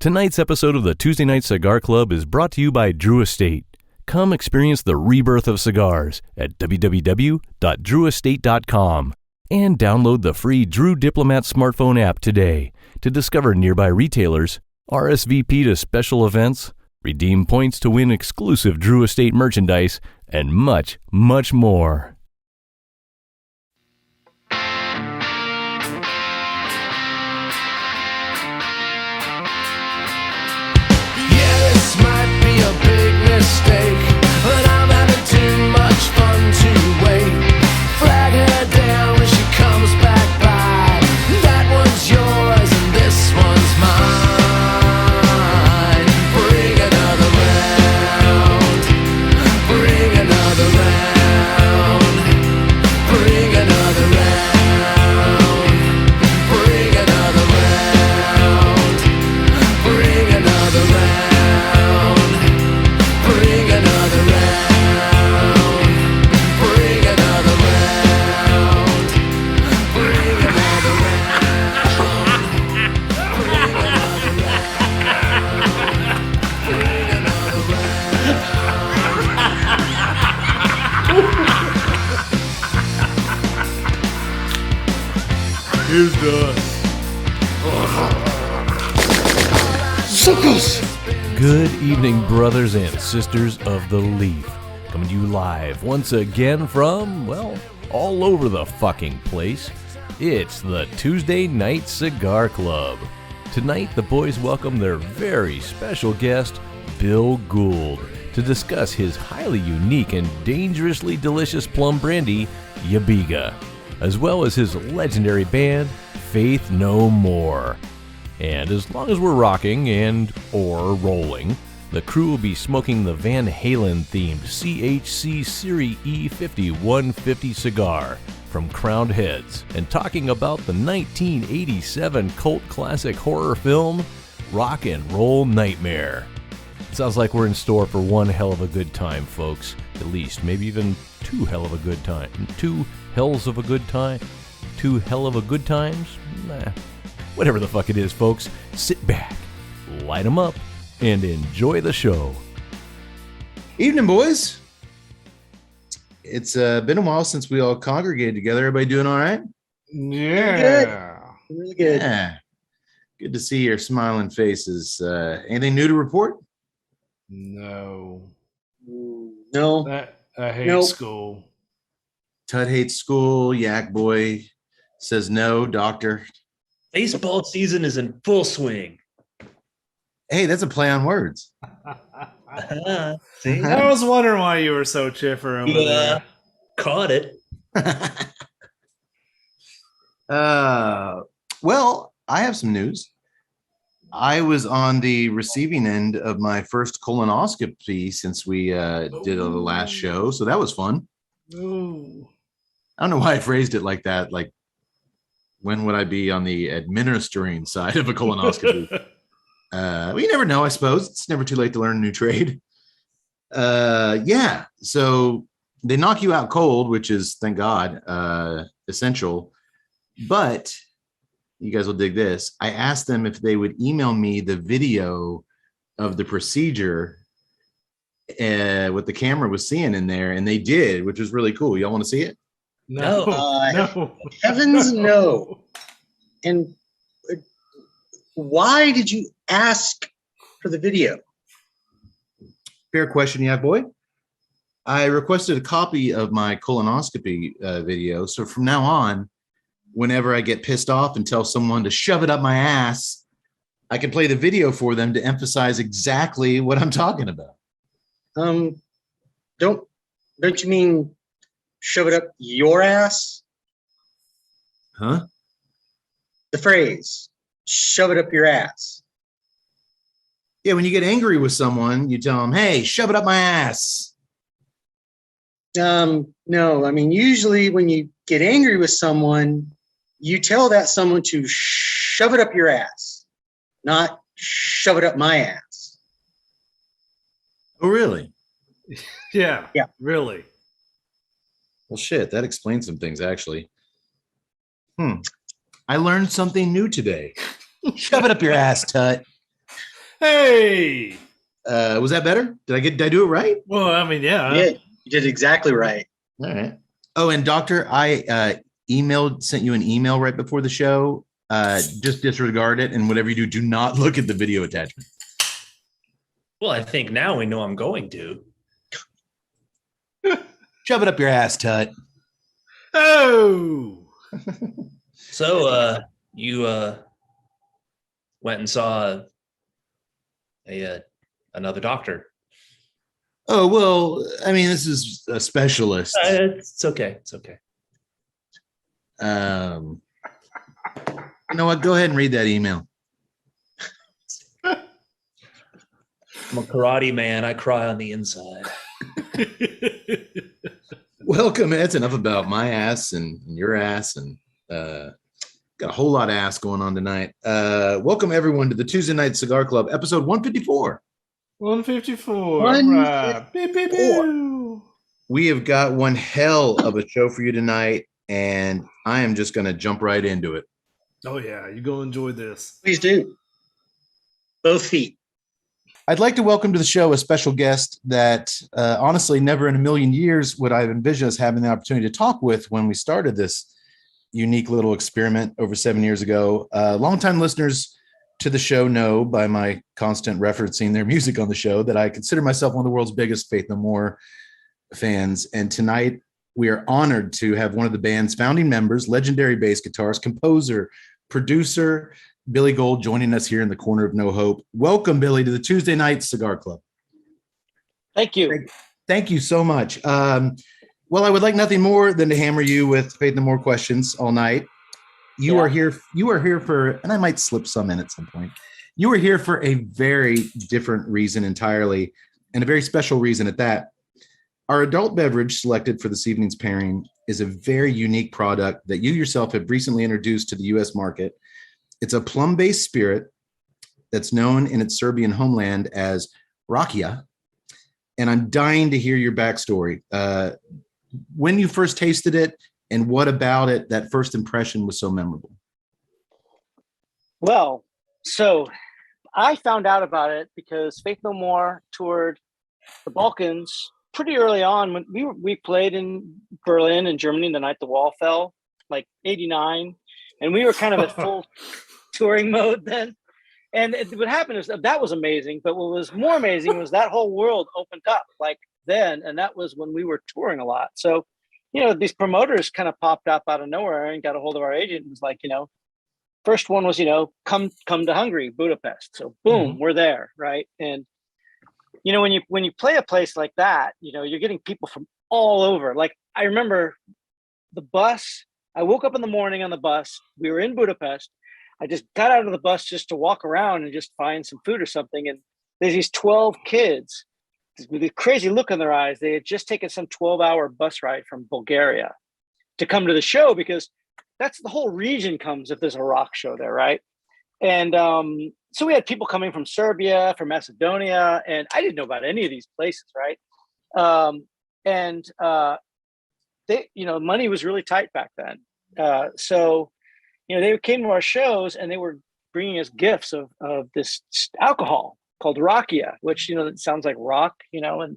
Tonight's episode of the Tuesday Night Cigar Club is brought to you by Drew Estate. Come experience the rebirth of cigars at www.drewestate.com and download the free Drew Diplomat smartphone app today to discover nearby retailers, RSVP to special events, redeem points to win exclusive Drew Estate merchandise, and much, much more. Might be a big mistake, but I'm having too much fun to wait. Flag her down when she comes back by. That one's yours and this one's mine. Bring another round. Bring another round. Bring another round. Bring another round. Bring another round. Here's the suckers. Good evening, brothers and sisters of the Leaf. Coming to you live once again from, well, all over the fucking place. It's the Tuesday Night Cigar Club. Tonight, the boys welcome their very special guest, Bill Gould, to discuss his highly unique and dangerously delicious plum brandy, Yebiga, as well as his legendary band, Faith No More. And as long as we're rocking and or rolling, the crew will be smoking the Van Halen-themed CHC Serie E 5150 cigar from Crowned Heads and talking about the 1987 cult classic horror film, Rock and Roll Nightmare. It sounds like we're in store for one hell of a good time, folks. At least, maybe even two hell of a good time. Two hells of a good time? Two hell of a good times? Nah. Whatever the fuck it is, folks, sit back, light 'em up, and enjoy the show. Evening, boys. It's been a while since we all congregated together. Everybody doing all right? Yeah. Really good. Yeah. Good to see your smiling faces. Anything new to report? No. No. I hate Nope. school. Tut hates school. Yak boy says no. Doctor. Baseball season is in full swing. Hey, that's a play on words. See? I was wondering why you were so chipper over there. Caught it. Well, I have some news. I was on the receiving end of my first colonoscopy since we did the last show, so that was fun. Ooh. I don't know why I phrased it like that. Like, when would I be on the administering side of a colonoscopy? Well, you never know, I suppose. It's never too late to learn a new trade. Yeah, so they knock you out cold, which is, thank God, essential. But you guys will dig this. I asked them if they would email me the video of the procedure what the camera was seeing in there, and they did, which was really cool. Y'all want to see it? No. No. Heavens, no. And why did you ask for the video? Fair question, yeah, boy. I requested a copy of my colonoscopy video, so from now on, whenever I get pissed off and tell someone to shove it up my ass, I can play the video for them to emphasize exactly what I'm talking about. Don't you mean shove it up your ass? Huh? The phrase, shove it up your ass. Yeah, when you get angry with someone, you tell them, hey, shove it up my ass. No, I mean, usually when you get angry with someone, you tell that someone to shove it up your ass, not shove it up my ass. Oh, really? Yeah. Yeah. Really. Well, shit, that explains some things, actually. I learned something new today. Shove it up your ass, Tut. Hey. Was that better? Did I do it right? Well, I mean, yeah. Yeah, you did exactly right. All right. Oh, and Doctor, I sent you an email right before the show. Just disregard it, and whatever you do not look at the video attachment. Well, I think now we know I'm going to. Shove it up your ass, Tut. Oh. So, you went and saw another doctor. Oh, well, I mean, this is a specialist. It's okay. It's okay. You know what? Go ahead and read that email. I'm a karate man. I cry on the inside. Welcome. That's enough about my ass and your ass, and got a whole lot of ass going on tonight. Welcome everyone to the Tuesday Night Cigar Club, episode 154. 154. 154. Right. We have got one hell of a show for you tonight, and I am just going to jump right into it. Oh yeah, you're gonna enjoy this. Please do. Both feet. I'd like to welcome to the show a special guest that honestly never in a million years would I have envisioned us having the opportunity to talk with when we started this unique little experiment over 7 years ago. Longtime listeners to the show know by my constant referencing their music on the show that I consider myself one of the world's biggest Faith No More fans. And tonight we are honored to have one of the band's founding members, legendary bass guitarist, composer, producer, Billy Gould, joining us here in the corner of no hope. Welcome, Billy, to the Tuesday Night Cigar Club. Thank you. Thank you so much. Well, I would like nothing more than to hammer you with Faith No More questions all night. You are here for, and I might slip some in at some point. You are here for a very different reason entirely, and a very special reason at that. Our adult beverage selected for this evening's pairing is a very unique product that you yourself have recently introduced to the U.S. market. It's a plum-based spirit that's known in its Serbian homeland as rakia, and I'm dying to hear your backstory. When you first tasted it, and what about it, that first impression was so memorable? Well, so I found out about it because Faith No More toured the Balkans pretty early on. When we played in Berlin and Germany the night the wall fell, like '89, and we were kind of at full touring mode then. And what happened is that was amazing, but what was more amazing was that whole world opened up like then, and that was when we were touring a lot. So, these promoters kind of popped up out of nowhere and got a hold of our agent and was like, first one was, come to Hungary, Budapest. So boom, we're there, right? And when you play a place like that, you're getting people from all over. Like I remember the bus. I woke up in the morning on the bus. We were in Budapest. I just got out of the bus just to walk around and just find some food or something. And there's these 12 kids with a crazy look in their eyes. They had just taken some 12-hour bus ride from Bulgaria to come to the show because that's the whole region comes if there's a rock show there, right? And so we had people coming from Serbia, from Macedonia, and I didn't know about any of these places, right? They, money was really tight back then. So they came to our shows and they were bringing us gifts of this alcohol called rakia, which, it sounds like rock, and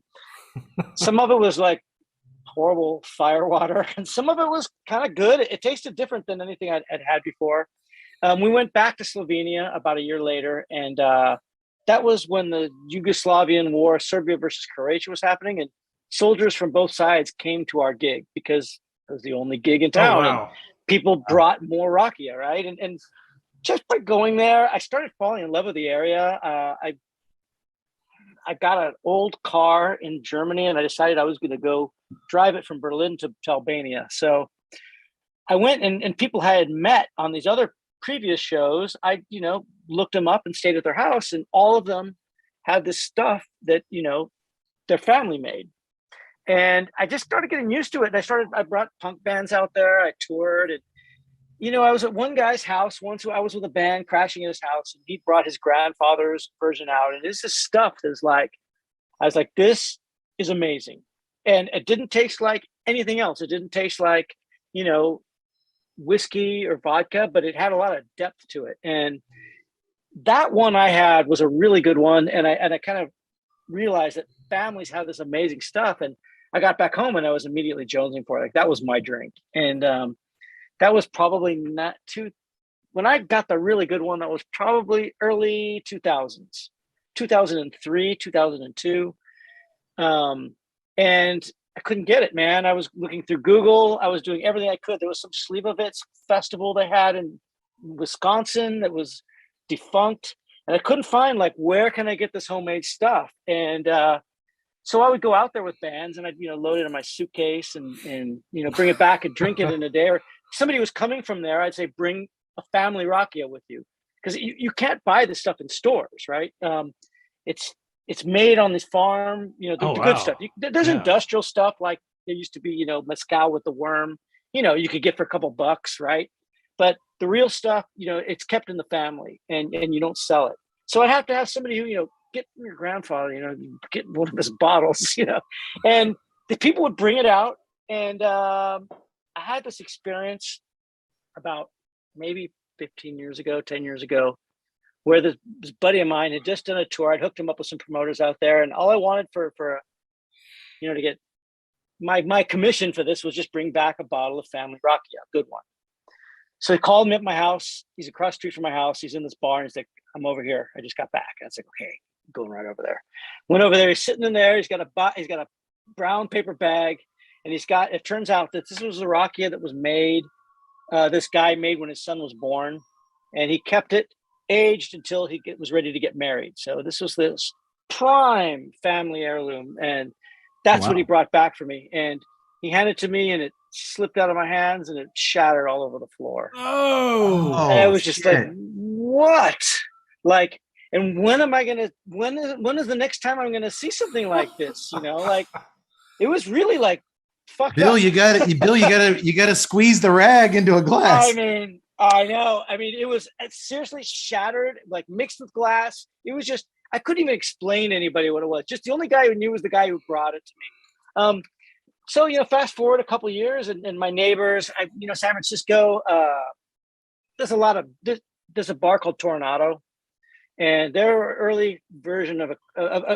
some of it was like horrible fire water and some of it was kind of good. It tasted different than anything I'd had before. We went back to Slovenia about a year later, and that was when the Yugoslavian war, Serbia versus Croatia, was happening, and soldiers from both sides came to our gig because it was the only gig in town. Oh, wow. And people brought more rakia, right? And just by going there, I started falling in love with the area. I got an old car in Germany, and I decided I was going to go drive it from Berlin to Albania. So I went, and people I had met on these other previous shows. I, looked them up and stayed at their house, and all of them had this stuff that, their family made. And I just started getting used to it. And I brought punk bands out there. I toured, and, I was at one guy's house once. I was with a band crashing at his house, and he brought his grandfather's version out. And it's this stuff that's like, I was like, this is amazing. And it didn't taste like anything else. It didn't taste like, whiskey or vodka, but it had a lot of depth to it. And that one I had was a really good one. And I kind of realized that families have this amazing stuff. And I got back home and I was immediately jonesing for it. Like that was my drink. And that was probably not too, when I got the really good one, that was probably early 2000s, 2003, 2002. And I couldn't get it, man. I was looking through Google. I was doing everything I could. There was some Slivovitz festival they had in Wisconsin that was defunct. And I couldn't find like, where can I get this homemade stuff? And so I would go out there with bands and I'd, load it in my suitcase and bring it back and drink it in a day. Or somebody was coming from there, I'd say, bring a family rakia with you. Because you can't buy this stuff in stores, right? It's made on this farm, the good stuff. There's industrial stuff like there used to be, mezcal with the worm, you could get for a couple bucks, right? But the real stuff, it's kept in the family and you don't sell it. So I have to have somebody who, get your grandfather, get one of his bottles, and the people would bring it out. And I had this experience about maybe 10 years ago, where this buddy of mine had just done a tour. I'd hooked him up with some promoters out there. And all I wanted for to get my commission for this was just bring back a bottle of family rakia, a good one. So he called me at my house. He's across the street from my house. He's in this bar and he's like, I'm over here. I just got back. And I was like, okay, I'm going right over there. Went over there. He's sitting in there. He's got a brown paper bag. And it turns out that this was a rakia that was made. This guy made when his son was born. And he kept it aged until he was ready to get married. So this was this prime family heirloom. And that's what he brought back for me. And he handed it to me and it slipped out of my hands and it shattered all over the floor. And it was just like, what? Like, and when is the next time I'm going to see something like this? Like it was really like, fuck Bill, up. you gotta squeeze the rag into a glass. I mean, I know. I mean, it seriously shattered, like mixed with glass. It was just, I couldn't even explain to anybody what it was. Just the only guy who knew was the guy who brought it to me. So, fast forward a couple of years and my neighbors, San Francisco, there's a bar called Tornado, and they're an early version of a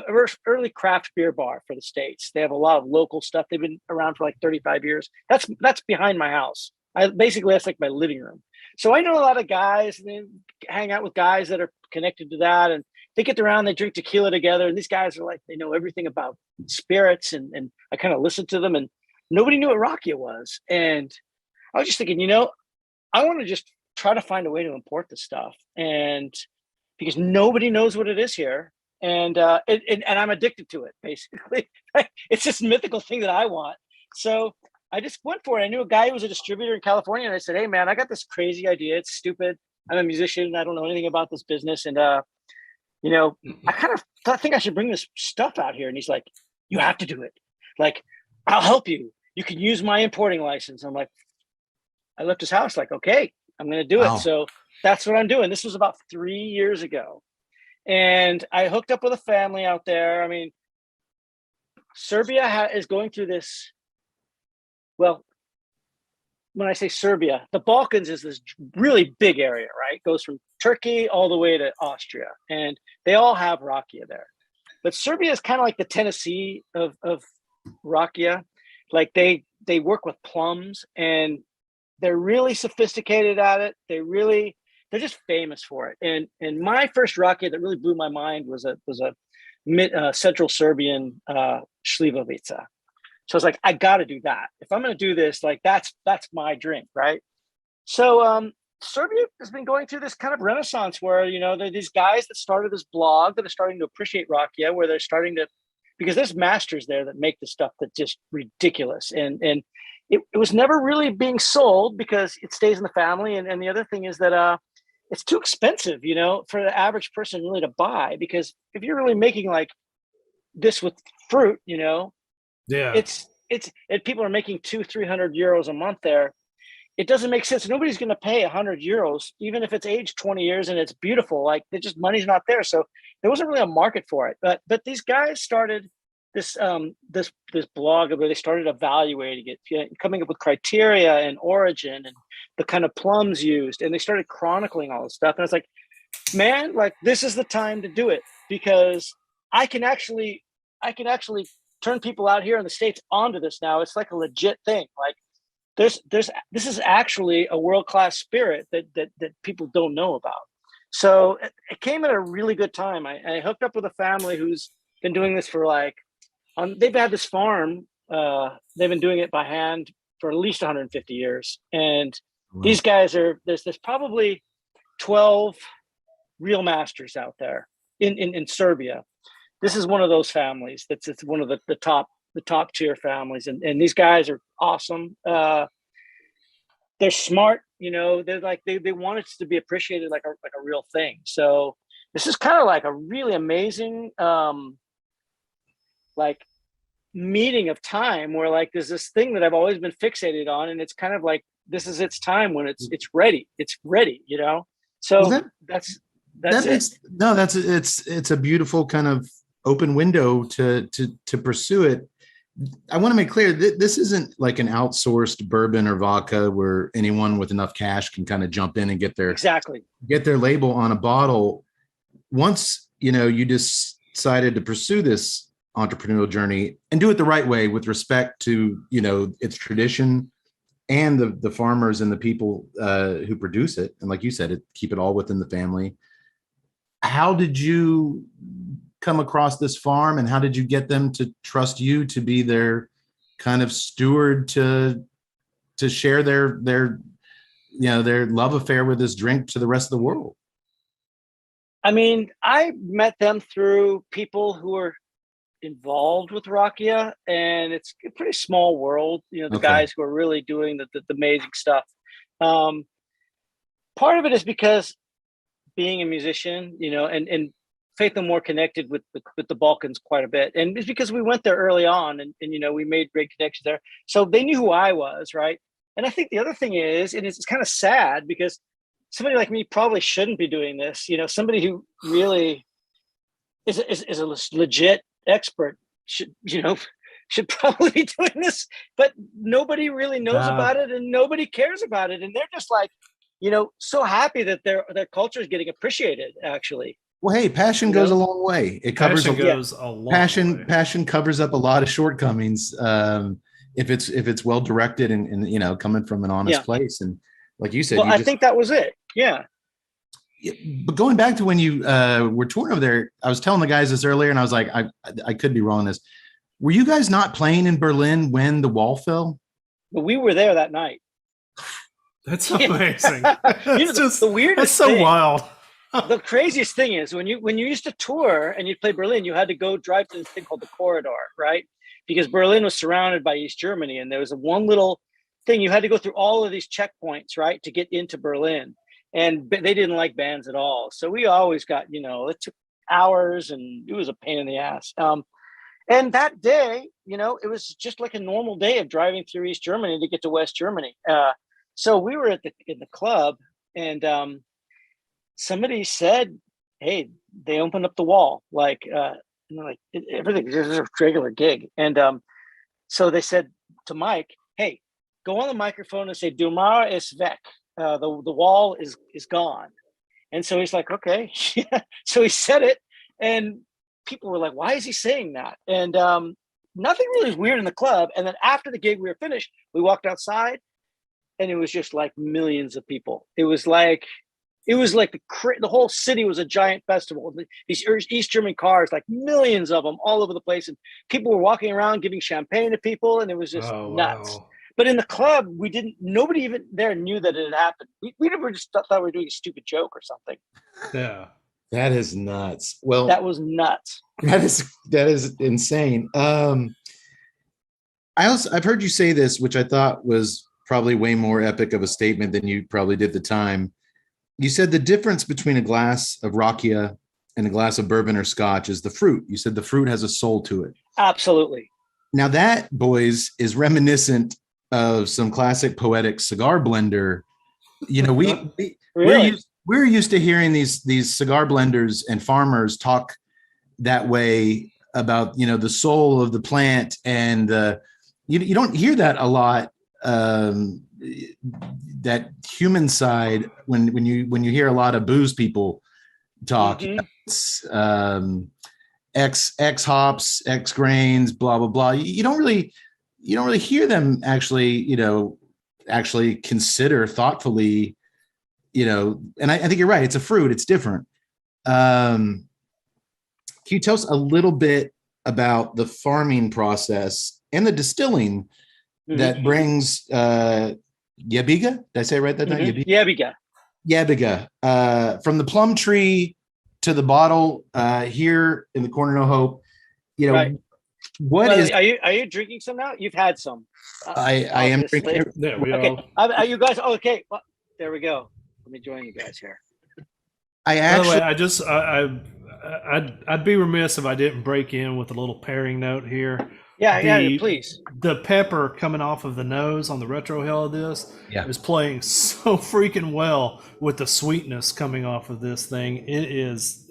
early craft beer bar for the States. They have a lot of local stuff. They've been around for like 35 years. That's behind my house. That's like my living room. So I know a lot of guys and they hang out with guys that are connected to that. And they get around, they drink tequila together. And these guys are like, they know everything about spirits. And I kind of listened to them and nobody knew what rakia was. And I was just thinking, I want to just try to find a way to import this stuff. And because nobody knows what it is here. And I'm addicted to it, basically. It's this mythical thing that I want. So I just went for it. I knew a guy who was a distributor in California, and I said, hey, man, I got this crazy idea. It's stupid. I'm a musician. I don't know anything about this business. And, I kind of think I should bring this stuff out here. And he's like, you have to do it. Like, I'll help you. You can use my importing license. I'm like, I left his house like, okay, I'm going to do it. So that's what I'm doing. This was about 3 years ago. And I hooked up with a family out there. I mean, Serbia is going through this. Well, when I say Serbia, the Balkans is this really big area, right? It goes from Turkey all the way to Austria, and they all have rakia there. But Serbia is kind of like the Tennessee of rakia. Like they work with plums, and they're really sophisticated at it. They're just famous for it. And my first rakia that really blew my mind was a Central Serbian Slivovica. So I was like, I got to do that. If I'm going to do this, like that's my drink, right? So Serbia has been going through this kind of renaissance where, there are these guys that started this blog that are starting to appreciate rakia, where they're starting to, because there's masters there that make the stuff that's just ridiculous. And it was never really being sold because it stays in the family. And the other thing is that it's too expensive, for the average person really to buy, because if you're really making like this with fruit, it's people are making 200-300 euros a month there. It doesn't make sense. Nobody's going to pay 100 euros, even if it's aged 20 years and it's beautiful. Like money's not there. So there wasn't really a market for it. But these guys started this blog where they started evaluating it, coming up with criteria and origin and the kind of plums used, and they started chronicling all this stuff. And I was like, man, like this is the time to do it, because I can actually turn people out here in the States onto this now. It's like a legit thing. Like this is actually a world-class spirit that people don't know about. So it came at a really good time. I hooked up with a family who's been doing this for like, they've had this farm. They've been doing it by hand for at least 150 years. And these guys there's probably 12 real masters out there in Serbia. This is one of those families. It's one of the top tier families. And these guys are awesome. They're smart, they're like, they want it to be appreciated like a real thing. So this is kind of like a really amazing, like meeting of time where like, there's this thing that I've always been fixated on. And it's kind of like, this is its time when it's ready. It's ready, So Well, that's it's a beautiful kind of open window to pursue it. I want to make clear that this isn't like an outsourced bourbon or vodka where anyone with enough cash can kind of jump in and get their label on a bottle. Once, you decided to pursue this entrepreneurial journey and do it the right way with respect to, its tradition and the farmers and the people who produce it. And like you said, keep it all within the family. How did you come across this farm, and how did you get them to trust you to be their kind of steward to share their love affair with this drink to the rest of the world? I mean, I met them through people who are involved with Rakia, and it's a pretty small world, the guys who are really doing the amazing stuff. Part of it is because being a musician, and Faith No More connected with the Balkans quite a bit. And it's because we went there early on and we made great connections there. So they knew who I was, right? And I think the other thing is, and it's kind of sad because somebody like me probably shouldn't be doing this. Somebody who really is a legit expert should probably be doing this, but nobody really knows about it and nobody cares about it. And they're just like, so happy that their culture is getting appreciated, actually. Well, hey, passion goes a long way. It covers a long way. Passion covers up a lot of shortcomings if it's well directed and coming from an honest place. And like you said, I think that was it. Yeah. But going back to when you were touring over there, I was telling the guys this earlier, and I was like, I could be wrong on this. Were you guys not playing in Berlin when the wall fell? But we were there that night. That's amazing. The weirdest that's so thing, wild. The craziest thing is when you used to tour and you'd play Berlin, you had to go drive to this thing called the corridor, right? Because Berlin was surrounded by East Germany, and there was one little thing you had to go through all of these checkpoints, right, to get into Berlin. And they didn't like bands at all, so we always got, it took hours, and it was a pain in the ass. And that day, it was just like a normal day of driving through East Germany to get to West Germany. So we were in the club, and somebody said, "Hey, they opened up the wall, everything is a regular gig." And so they said to Mike, "Hey, go on the microphone and say, 'Du Mauer ist weg.' The wall is gone." And so he's like, "Okay." So he said it, and people were like, "Why is he saying that?" And nothing really was weird in the club. And then after the gig we were finished, we walked outside, and it was just like millions of people. It was like the whole city was a giant festival. These East German cars, like millions of them all over the place. And people were walking around giving champagne to people. And it was just nuts. Wow. But in the club, nobody even there knew that it had happened. We never just thought we were doing a stupid joke or something. Yeah. That is nuts. Well, that was nuts. That is insane. I've heard you say this, which I thought was probably way more epic of a statement than you probably did at the time. You said the difference between a glass of Rakia and a glass of bourbon or scotch is the fruit. You said the fruit has a soul to it. Absolutely. Now that, boys, is reminiscent of some classic poetic cigar blender. We're used to hearing these cigar blenders and farmers talk that way about, the soul of the plant. And you don't hear that a lot. That human side when you hear a lot of booze people talk. Mhm. It's, X hops, X grains, blah blah blah. You don't really hear them actually consider thoughtfully, and I think you're right. It's a fruit. It's different. Can you tell us a little bit about the farming process and the distilling that brings Yebiga? Did I say it right that night? Yebiga. Yebiga, from the plum tree to the bottle here in the Corner No Hope. Right. What is? Are you drinking some now? You've had some. I am obviously. drinking. Yeah, we Okay. all. Are you guys okay? Well, there we go. Let me join you guys here. By the way, I'd be remiss if I didn't break in with a little pairing note here. Yeah, please. The pepper coming off of the nose on the retro hill of this is playing so freaking well with the sweetness coming off of this thing. It's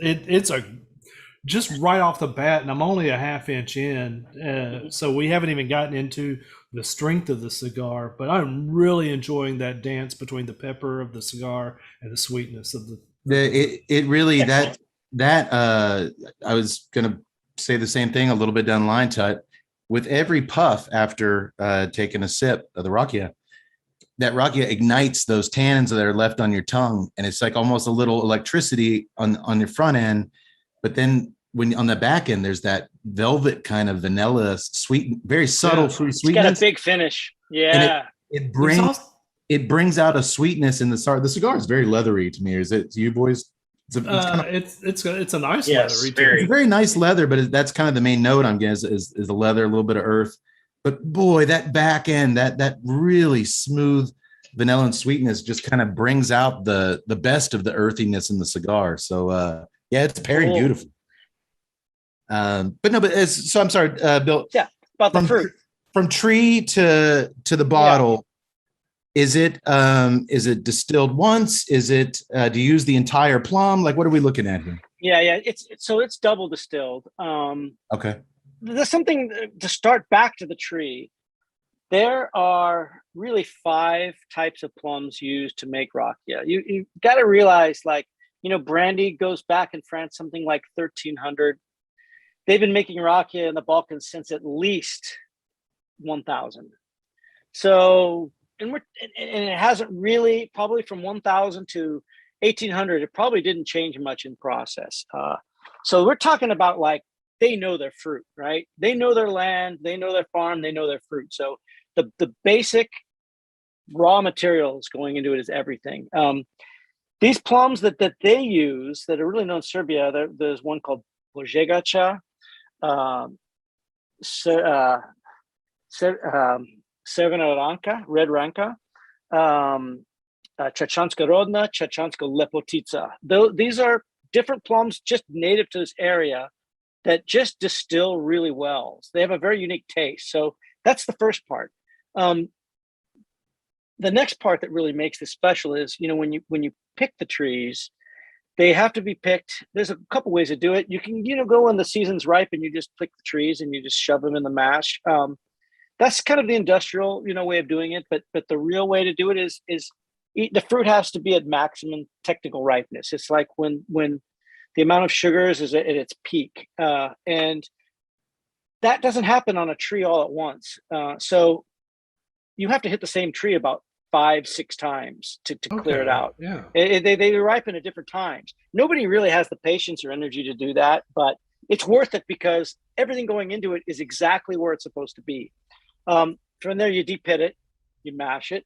just right off the bat, and I'm only a half inch in, so we haven't even gotten into the strength of the cigar, but I'm really enjoying that dance between the pepper of the cigar and the sweetness of it really that I was gonna say the same thing a little bit down the line, Tut. With every puff after taking a sip of the rakia, that rakia ignites those tannins that are left on your tongue, and it's like almost a little electricity on your front end. But then when on the back end, there's that velvet kind of vanilla sweet, very subtle fruit sweetness. It's got a big finish. Yeah, and it brings out a sweetness in the cigar. The cigar is very leathery to me. Is it to you boys? It's a nice Yes, leather. very. It's a very nice leather, but that's kind of the main note I'm getting is the leather, a little bit of earth. But boy, that back end, that really smooth vanilla and sweetness just kind of brings out the best of the earthiness in the cigar. So it's pairing beautiful. So I'm sorry, Bill. Yeah, about the fruit. From tree to the bottle. Is it distilled once? Is it do you use the entire plum? Like, what are we looking at here? Yeah. It's double distilled. Okay. There's something to start back to the tree. There are really 5 types of plums used to make rakia. You got to realize, brandy goes back in France something like 1300. They've been making rakia in the Balkans since at least 1000. So. And it hasn't really, probably from 1000 to 1800, it probably didn't change much in process. So we're talking about they know their fruit, right? They know their land, they know their farm, they know their fruit. So the basic raw materials going into it is everything. These plums that they use that are really known in Serbia, there's one called Božegača, Crvena ranka, red ranka, Čačanska rodna, Čačanska lepotica. These are different plums just native to this area that just distill really well. So they have a very unique taste. So that's the first part. The next part that really makes this special is, when you pick the trees, they have to be picked. There's a couple ways to do it. You can, go when the season's ripe and you just pick the trees and you just shove them in the mash. That's kind of the industrial, way of doing it. But the real way to do it is the fruit has to be at maximum technical ripeness. It's like when the amount of sugars is at its peak, and that doesn't happen on a tree all at once. So you have to hit the same tree about 5-6 times to clear it out. Yeah, they ripen at different times. Nobody really has the patience or energy to do that, but it's worth it because everything going into it is exactly where it's supposed to be. From there, you de-pit it, you mash it,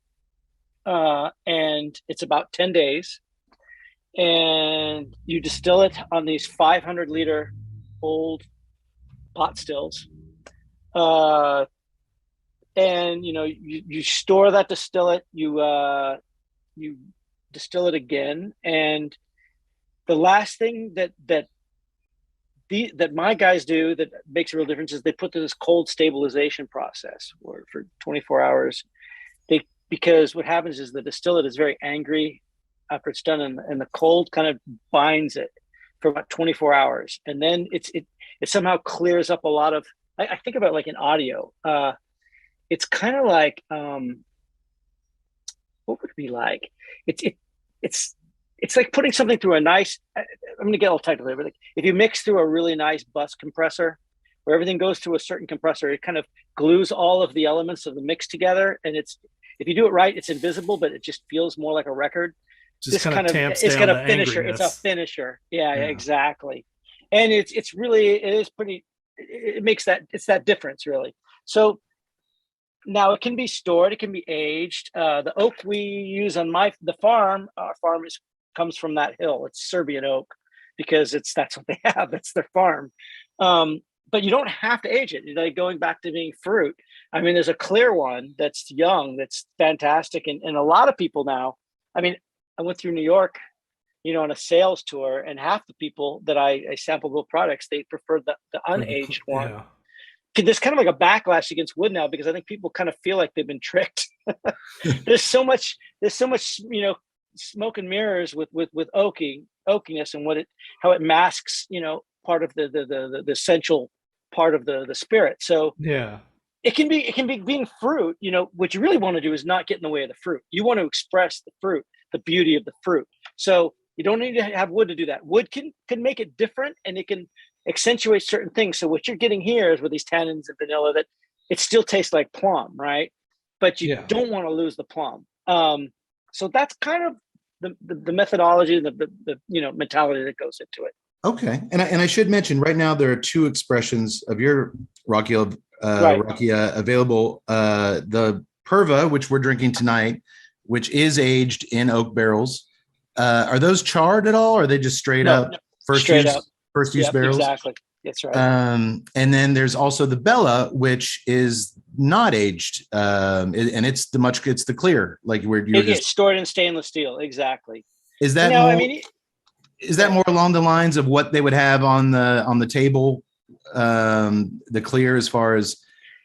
and it's about 10 days. And you distill it on these 500-liter old pot stills. And, you store that distillate, you distill it again. And the last thing that my guys do that makes a real difference is they put through this cold stabilization process for 24 hours. Because what happens is the distillate is very angry after it's done, and the cold kind of binds it for about 24 hours. And then it somehow clears up a lot of, I think about like in audio. It's kind of like, what would it be like? It's it's like putting something through a nice, I'm going to get a little technical here, but like if you mix through a really nice bus compressor where everything goes through a certain compressor, it kind of glues all of the elements of the mix together. And if you do it right, it's invisible, but it just feels more like a record. Just kind of tamps it's down got a the finisher. angriness. It's a finisher. Yeah, exactly. And it is pretty, it makes it's that difference really. So now it can be stored, it can be aged. The oak we use on the farm, our farm comes from that hill. It's Serbian oak because that's what they have. That's their farm. But you don't have to age it. Like going back to being fruit. I mean, there's a clear one that's young, that's fantastic. And a lot of people now, I mean, I went through New York, on a sales tour, and half the people that I sampled both products, they preferred the unaged one. Yeah. There's kind of like a backlash against wood now because I think people kind of feel like they've been tricked. there's so much, smoke and mirrors with oakiness and how it masks, part of the essential part of the spirit. So yeah, it can be being fruit. What you really want to do is not get in the way of the fruit. You want to express the fruit, the beauty of the fruit. So you don't need to have wood to do that. Wood can make it different, and it can accentuate certain things. So what you're getting here is with these tannins and vanilla that it still tastes like plum, right? But you don't want to lose the plum. So that's kind of the methodology, the mentality that goes into it. Okay, and I should mention right now there are two expressions of your Rakia available. The Perva, which we're drinking tonight, which is aged in oak barrels. Are those charred at all, or are they just straight up first use barrels? Exactly, that's right. And then there's also the Bella, which is not aged, and it's the clear, like where it's stored in stainless steel. Exactly. Is that is that more along the lines of what they would have on the table, the clear, as far as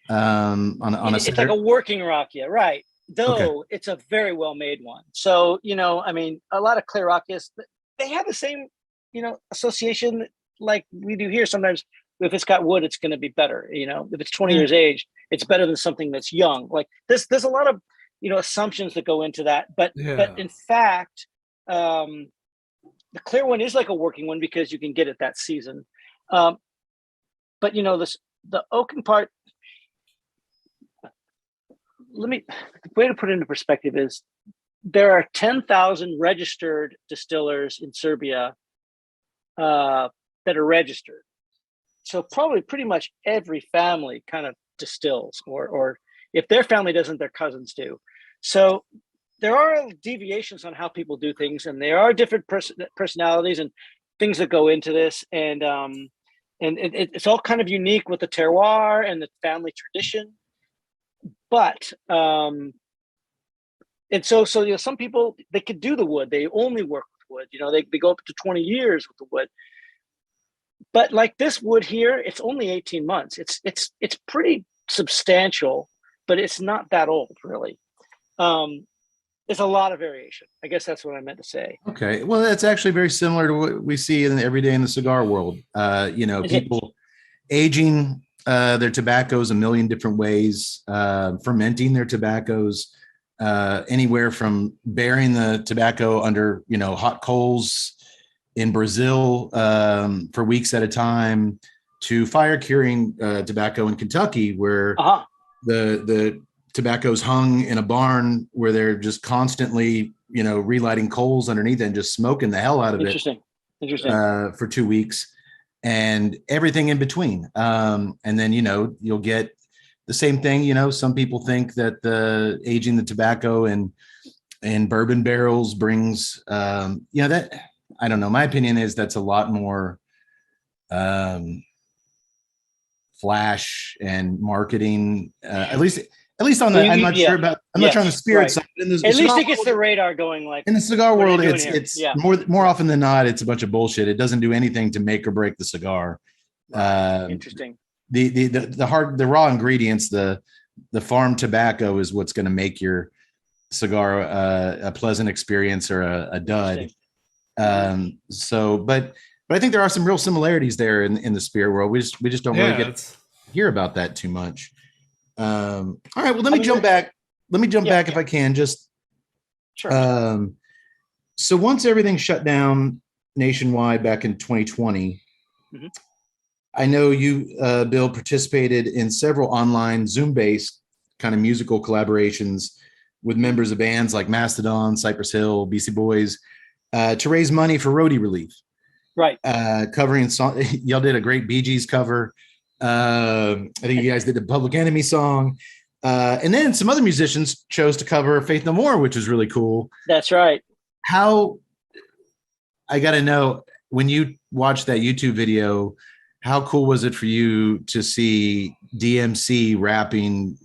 it's like a working rakia, right? Though it's a very well made one. So a lot of clear rakias, they have the same association like we do here. Sometimes if it's got wood, it's going to be better. If it's 20 years aged, it's better than something that's young. Like there's a lot of assumptions that go into that, but in fact, the clear one is like a working one because you can get it that season. But the oaken part, the way to put it into perspective is there are 10,000 registered distillers in Serbia that are registered. So probably pretty much every family kind of distills, or if their family doesn't, their cousins do. So there are deviations on how people do things, and there are different personalities and things that go into this. And it's all kind of unique with the terroir and the family tradition. But and so some people, they could do the wood. They only work with wood. They go up to 20 years with the wood. But like this wood here, it's only 18 months. It's pretty substantial, but it's not that old, really. There's a lot of variation. I guess that's what I meant to say. Okay. Well, that's actually very similar to what we see every day in the cigar world. People aging their tobaccos a million different ways, fermenting their tobaccos, anywhere from burying the tobacco under, hot coals in Brazil for weeks at a time, to fire curing tobacco in Kentucky, where the tobacco's hung in a barn where they're just constantly, relighting coals underneath it and just smoking the hell out of it. Interesting. For 2 weeks, and everything in between. And then, you'll get the same thing. Some people think that the aging the tobacco in bourbon barrels brings, that, I don't know. My opinion is that's a lot more flash and marketing, at least on the, I'm not sure about, I'm not sure on the spirit side. At least it gets the radar going. Like in the cigar world, it's more often than not, it's a bunch of bullshit. It doesn't do anything to make or break the cigar. Interesting. The raw ingredients, the farm tobacco is what's going to make your cigar a pleasant experience or a dud. But I think there are some real similarities there in the spirit world. We just don't really get hear about that too much. All right. Well, let me jump back. Let me jump back if I can. Just sure. So once everything shut down nationwide back in 2020, I know you, Bill, participated in several online Zoom-based kind of musical collaborations with members of bands like Mastodon, Cypress Hill, BC Boys, to raise money for roadie relief. Right. Covering song, y'all did a great Bee Gees cover. I think you guys did the Public Enemy song. And then some other musicians chose to cover Faith No More, which was really cool. That's right. How, I got to know, when you watched that YouTube video, how cool was it for you to see DMC rapping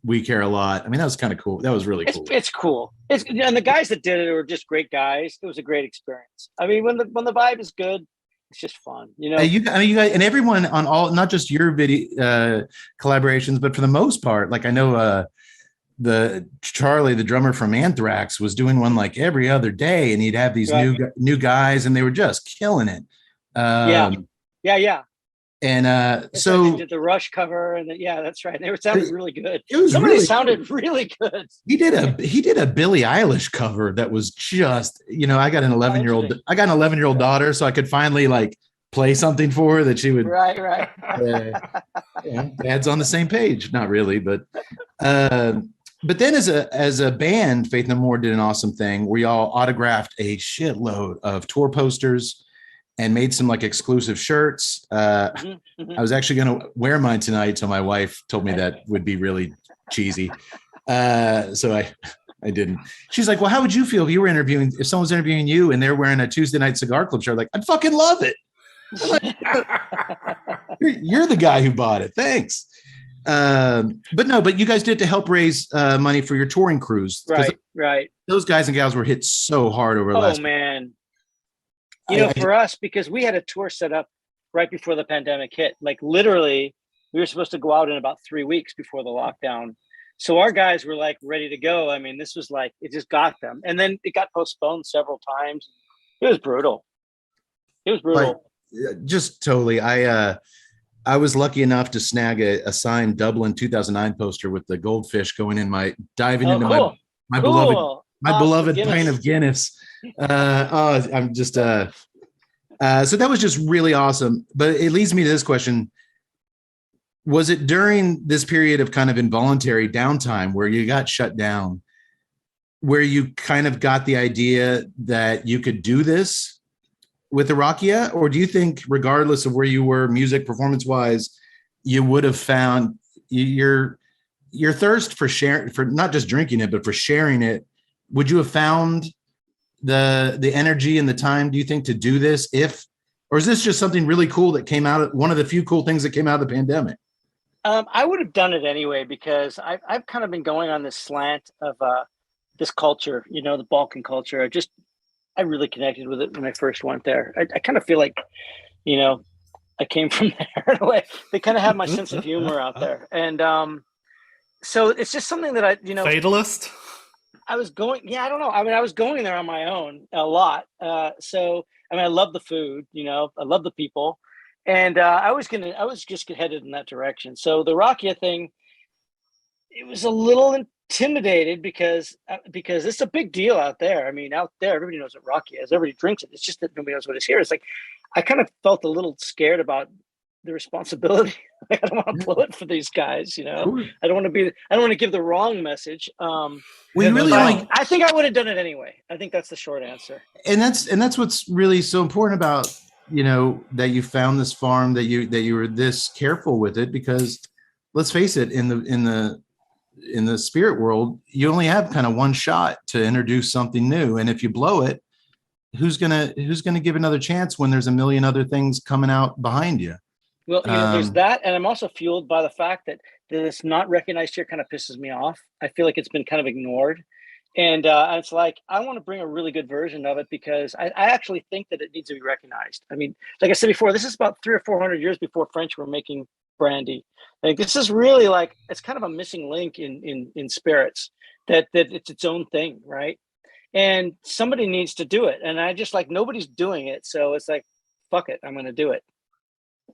We Care a Lot? I mean, that was kind of cool. That was really cool. It's cool. And the guys that did it were just great guys. It was a great experience. I mean, when the vibe is good, it's just fun, you know. You guys, and everyone on all, not just your video collaborations, but for the most part, like I know the Charlie, the drummer from Anthrax, was doing one like every other day, and he'd have these new guys, and they were just killing it. Yeah. And so they did the Rush cover, and that's right. They sounded really good. Somebody sounded really good. He did a Billie Eilish cover that was just, you know, I got an 11-year-old daughter, so I could finally like play something for her that she would. Right. Dad's on the same page, not really, but then as a band, Faith No More did an awesome thing where y'all autographed a shitload of tour posters and made some like exclusive shirts. I was actually going to wear mine tonight, so my wife told me that would be really cheesy. So I didn't. She's like, well, how would you feel if someone's interviewing you and they're wearing a Tuesday Night Cigar Club shirt? Like, I'd fucking love it. You're the guy who bought it. Thanks. But you guys did it to help raise money for your touring crews. Right. Those guys and gals were hit so hard over the last. Oh man. You know, for us, because we had a tour set up right before the pandemic hit, like literally we were supposed to go out in about 3 weeks before the lockdown. So our guys were like ready to go. I mean, this was like, it just got them. And then it got postponed several times. It was brutal. Like, just totally. I was lucky enough to snag a signed Dublin 2009 poster with the goldfish going in my beloved pint of Guinness. I'm just so that was just really awesome. But it leads me to this question. Was it during this period of kind of involuntary downtime where you got shut down, where you kind of got the idea that you could do this with Irakia? Or do you think regardless of where you were music performance wise, you would have found your thirst for sharing, for not just drinking it, but for sharing it? Would you have found the energy and the time, do you think, to do this or is this just something really cool that came out, one of the few cool things that came out of the pandemic? I would have done it anyway, because I've kind of been going on this slant of this culture, you know, the Balkan culture. I really connected with it when I first went there. I kind of feel like, you know, I came from there in a way. They kind of have my sense of humor out there. And so it's just something that Fatalist? I was going, I don't know. I mean, I was going there on my own a lot. So, I mean, I love the food, you know, I love the people. And I was just headed in that direction. So the Rakia thing, it was a little intimidated because it's a big deal out there. I mean, out there, everybody knows what Rakia is. Everybody drinks it. It's just that nobody knows what it's here. It's like, I kind of felt a little scared about the responsibility. Like, I don't want to blow it for these guys, you know. Cool. I don't want to give the wrong message. I think I would have done it anyway. I think that's the short answer. And that's what's really so important about, you know, that you found this farm, that you were this careful with it, because let's face it, in the spirit world, you only have kind of one shot to introduce something new, and if you blow it, who's gonna give another chance when there's a million other things coming out behind you? Well, you know, there's that, and I'm also fueled by the fact that it's not recognized here kind of pisses me off. I feel like it's been kind of ignored, and it's like I want to bring a really good version of it, because I actually think that it needs to be recognized. I mean, like I said before, this is about 300 or 400 years before French were making brandy. Like, this is really like, it's kind of a missing link in spirits, that it's its own thing, right? And somebody needs to do it, and I just, like, nobody's doing it, so it's like, fuck it, I'm going to do it.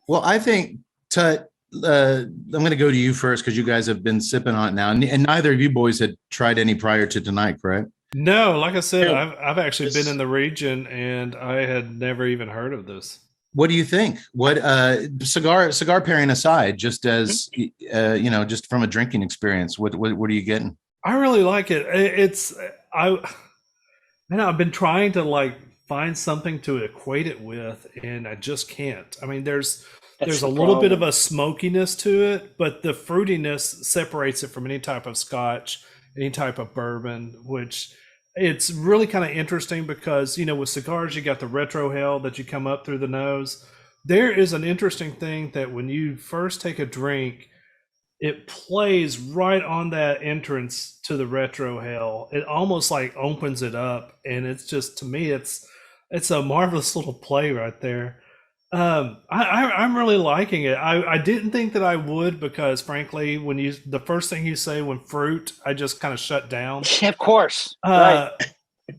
Well, I think, Tut, I'm going to go to you first, because you guys have been sipping on it now, and neither of you boys had tried any prior to tonight, correct? No, like I said, I've actually been in the region and I had never even heard of this. What do you think? What cigar pairing aside, just as just from a drinking experience, what are you getting? I really like it. I've been trying to like find something to equate it with, and I just can't. I mean, there's a little bit of a smokiness to it, but the fruitiness separates it from any type of Scotch, any type of bourbon, which it's really kind of interesting because, with cigars, you got the retrohale that you come up through the nose. There is an interesting thing that when you first take a drink, it plays right on that entrance to the retrohale. It almost like opens it up. And it's just, to me, it's a marvelous little play right there. I'm really liking it. I didn't think that I would because, frankly, the first thing you say when fruit, I just kind of shut down. Of course, right.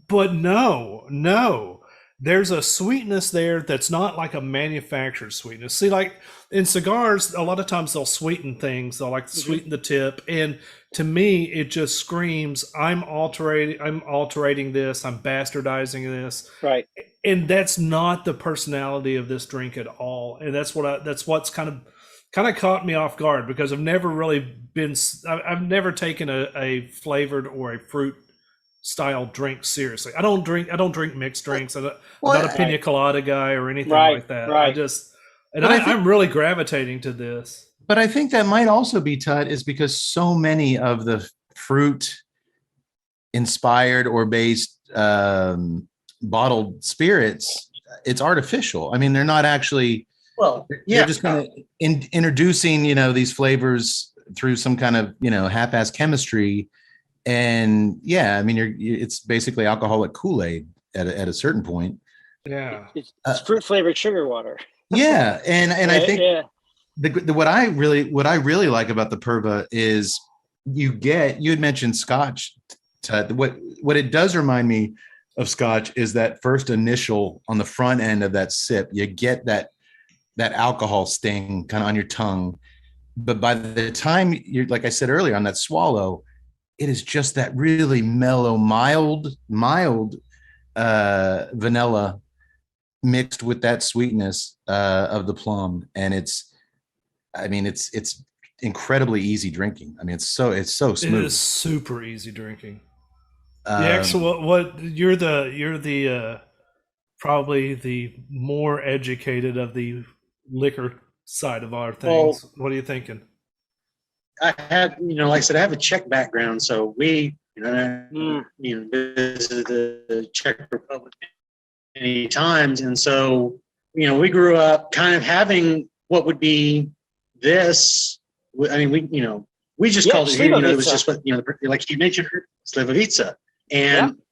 But no, there's a sweetness there that's not like a manufactured sweetness. See, like in cigars, a lot of times they'll sweeten things. They'll like sweeten the tip, and to me, it just screams, "I'm altering this. I'm bastardizing this." Right. And that's not the personality of this drink at all. And that's what's kind of caught me off guard because I've never taken a flavored or a fruit style drink seriously. I don't drink mixed drinks. I'm not a pina colada guy or anything like that. Right. I'm really gravitating to this. But I think that might also be, Tut, is because so many of the fruit inspired or based bottled spirits, it's artificial. I mean, they're not actually, they're just kind of introducing, these flavors through some kind of, half-ass chemistry. And I mean, it's basically alcoholic Kool-Aid at a certain point. Yeah. It's fruit flavored sugar water. Yeah. And I think what I really like about the Perva is you had mentioned Scotch. What it does remind me of Scotch is that first initial on the front end of that sip, you get that alcohol sting kind of on your tongue. But by the time you're, like I said earlier, on that swallow, it is just that really mellow, mild vanilla mixed with that sweetness of the plum. And it's incredibly easy drinking. I mean, it's so smooth. It is super easy drinking. Yeah, so what you're the probably the more educated of the liquor side of our things. Well, what are you thinking? I have, like I said, I have a Czech background, so we, visited the Czech Republic many times, and so we grew up kind of having what would be this. I mean, we just called it here. It was just what like you mentioned, Slivovica.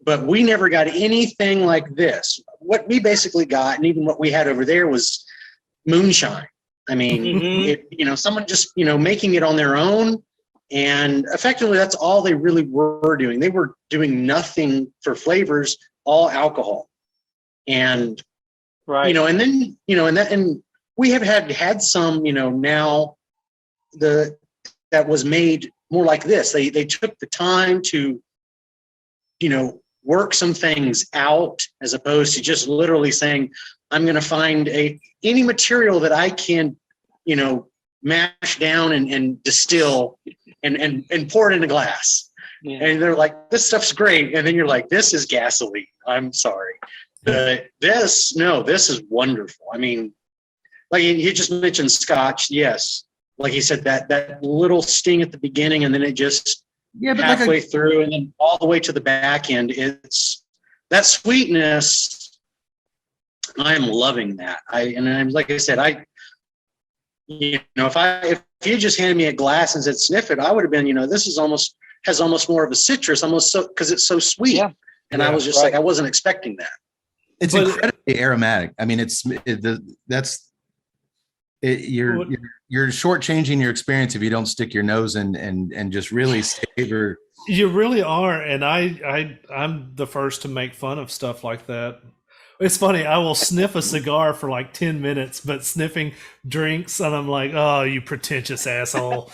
But we never got anything like this. What we basically got, and even what we had over there, was moonshine. I mean, someone just, making it on their own. And effectively, that's all they really were doing. They were doing nothing for flavors, all alcohol. And, and then, and we have had some, now that was made more like this. They took the time to, work some things out as opposed to just literally saying, I'm going to find any material that I can, mash down and distill and pour it in a glass. Yeah. And they're like, this stuff's great. And then you're like, this is gasoline. I'm sorry. But this is wonderful. I mean, like you just mentioned Scotch. Yes. Like he said, that little sting at the beginning, and then it just halfway through and then all the way to the back end. It's that sweetness. I am loving that. I'm like I said, if you just handed me a glass and said sniff it, I would have been, this is has almost more of a citrus, almost so because it's so sweet. Yeah. And I was just like, I wasn't expecting that. It's incredibly aromatic. I mean, you're shortchanging your experience if you don't stick your nose in and just really savor. You really are, and I'm the first to make fun of stuff like that. It's funny. I will sniff a cigar for like 10 minutes, but sniffing drinks, and I'm like, oh, you pretentious asshole.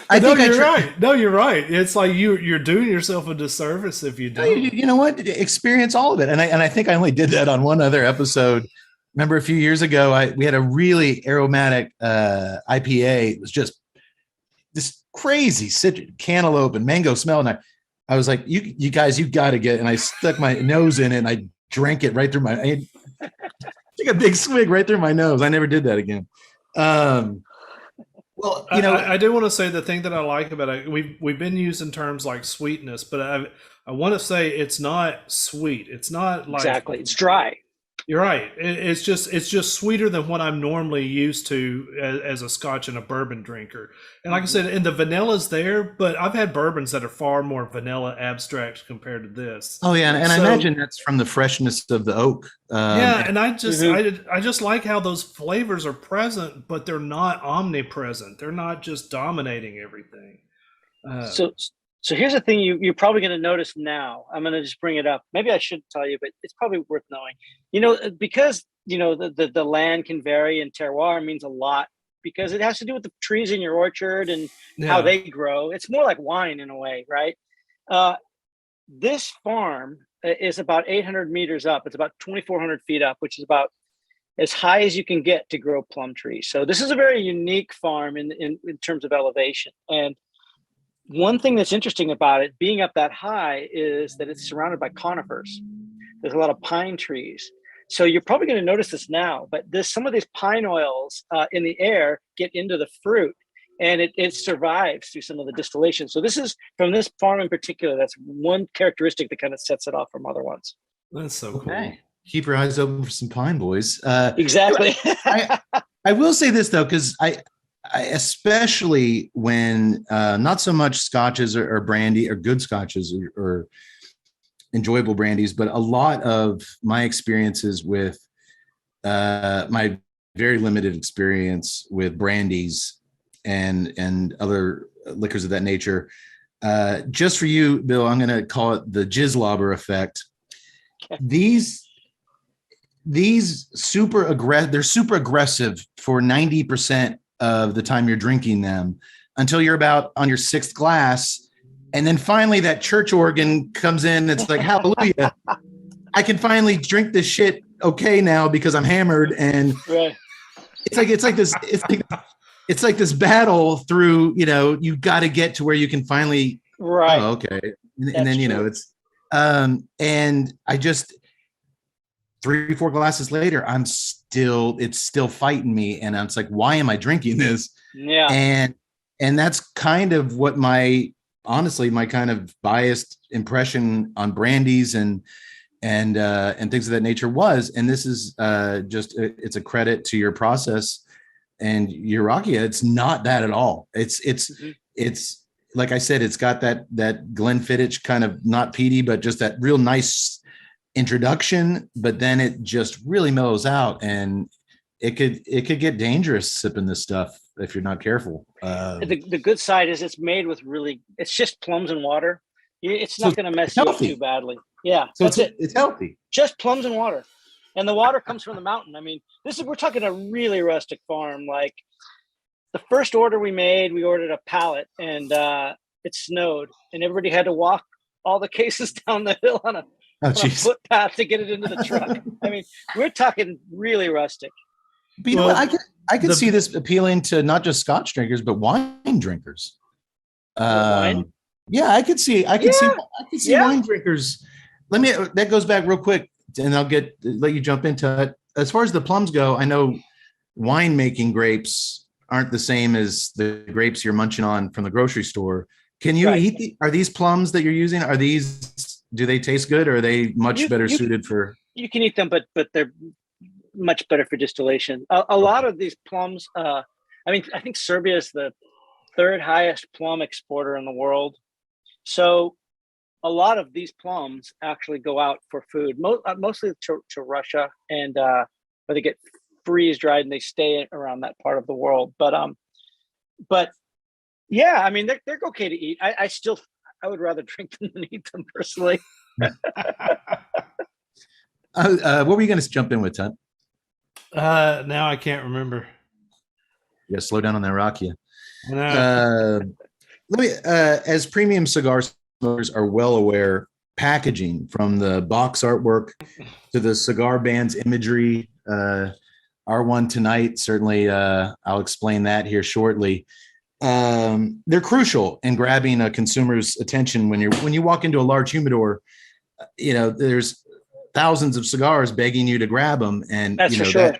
I think you're right. No, you're right. It's like you're doing yourself a disservice if you don't. You know what? Experience all of it. And I think I only did that on one other episode. Remember a few years ago, we had a really aromatic IPA. It was just this crazy cantaloupe and mango smell. And I was like, you guys, you got to get it. And I stuck my nose in it and I drank it right through I took a big swig right through my nose. I never did that again. Well, I do want to say the thing that I like about it. We've been using terms like sweetness, but I want to say it's not sweet. It's not like exactly. It's dry. You're right. It's just sweeter than what I'm normally used to as a Scotch and a bourbon drinker. And like I said, and the vanilla's there, but I've had bourbons that are far more vanilla abstract compared to this. Oh yeah, and I imagine that's from the freshness of the oak. And I just like how those flavors are present, but they're not omnipresent. They're not just dominating everything. So here's the thing you're probably going to notice now. I'm going to just bring it up. Maybe I shouldn't tell you, but it's probably worth knowing. Because the land can vary and terroir means a lot because it has to do with the trees in your orchard and how they grow. It's more like wine in a way, right? This farm is about 800 meters up. It's about 2,400 feet up, which is about as high as you can get to grow plum trees. So this is a very unique farm in terms of elevation. And one thing that's interesting about it being up that high is that it's surrounded by conifers. There's a lot of pine trees. So you're probably going to notice this now, but some of these pine oils in the air get into the fruit and it survives through some of the distillation. So this is from this farm in particular. That's one characteristic that kind of sets it off from other ones. That's so cool. Okay. Keep your eyes open for some pine boys. Exactly. I will say this though, because I especially when not so much scotches or brandy or good scotches or enjoyable brandies, but a lot of my experiences with my very limited experience with brandies and other liquors of that nature. Just for you, Bill, I'm going to call it the Jizzlobber effect. These they're super aggressive for 90% of the time you're drinking them until you're about on your sixth glass. And then finally that church organ comes in. It's like, hallelujah. I can finally drink this shit okay now because I'm hammered. And right. It's like this battle through, you got to get to where you can finally, right. Oh, okay. And then, it's, and I just 3-4 glasses later, it's still fighting me. And I'm like, why am I drinking this? Yeah. And that's kind of what my kind of biased impression on brandies and things of that nature was. And this is it's a credit to your process and your rakia. It's not that at all. It's like I said, it's got that Glenfiddich kind of not peaty, but just that real nice introduction, but then it just really mellows out, and it could get dangerous sipping this stuff if you're not careful. The good side is it's made with it's just plums and water. It's not going to mess you up too badly. Yeah, so it's healthy. Just plums and water, and the water comes from the mountain. I mean, we're talking a really rustic farm. Like the first order we ordered a pallet, and it snowed, and everybody had to walk all the cases down the hill on a footpath to get it into the truck. I mean, we're talking really rustic. But you know what? I could see this appealing to not just Scotch drinkers, but wine drinkers. Wine? Yeah, I could see wine drinkers. That goes back real quick, and I'll let you jump into it. As far as the plums go, I know winemaking grapes aren't the same as the grapes you're munching on from the grocery store. Can you eat are these plums that you're using? Do they taste good, or are they much better suited for? You can eat them, but they're much better for distillation. A lot of these plums, I think Serbia is the third highest plum exporter in the world. So a lot of these plums actually go out for food, mostly to Russia, and where they get freeze dried and they stay around that part of the world. But yeah, I mean, they're okay to eat. I would rather drink them than eat them personally. What were you going to jump in with, Tut? Now I can't remember. You got to slow down on that rakia. let me, as premium cigar smokers are well aware, packaging from the box artwork to the cigar band's imagery, our one tonight, certainly, I'll explain that here shortly. They're crucial in grabbing a consumer's attention when you walk into a large humidor. There's thousands of cigars begging you to grab them, and That's for sure.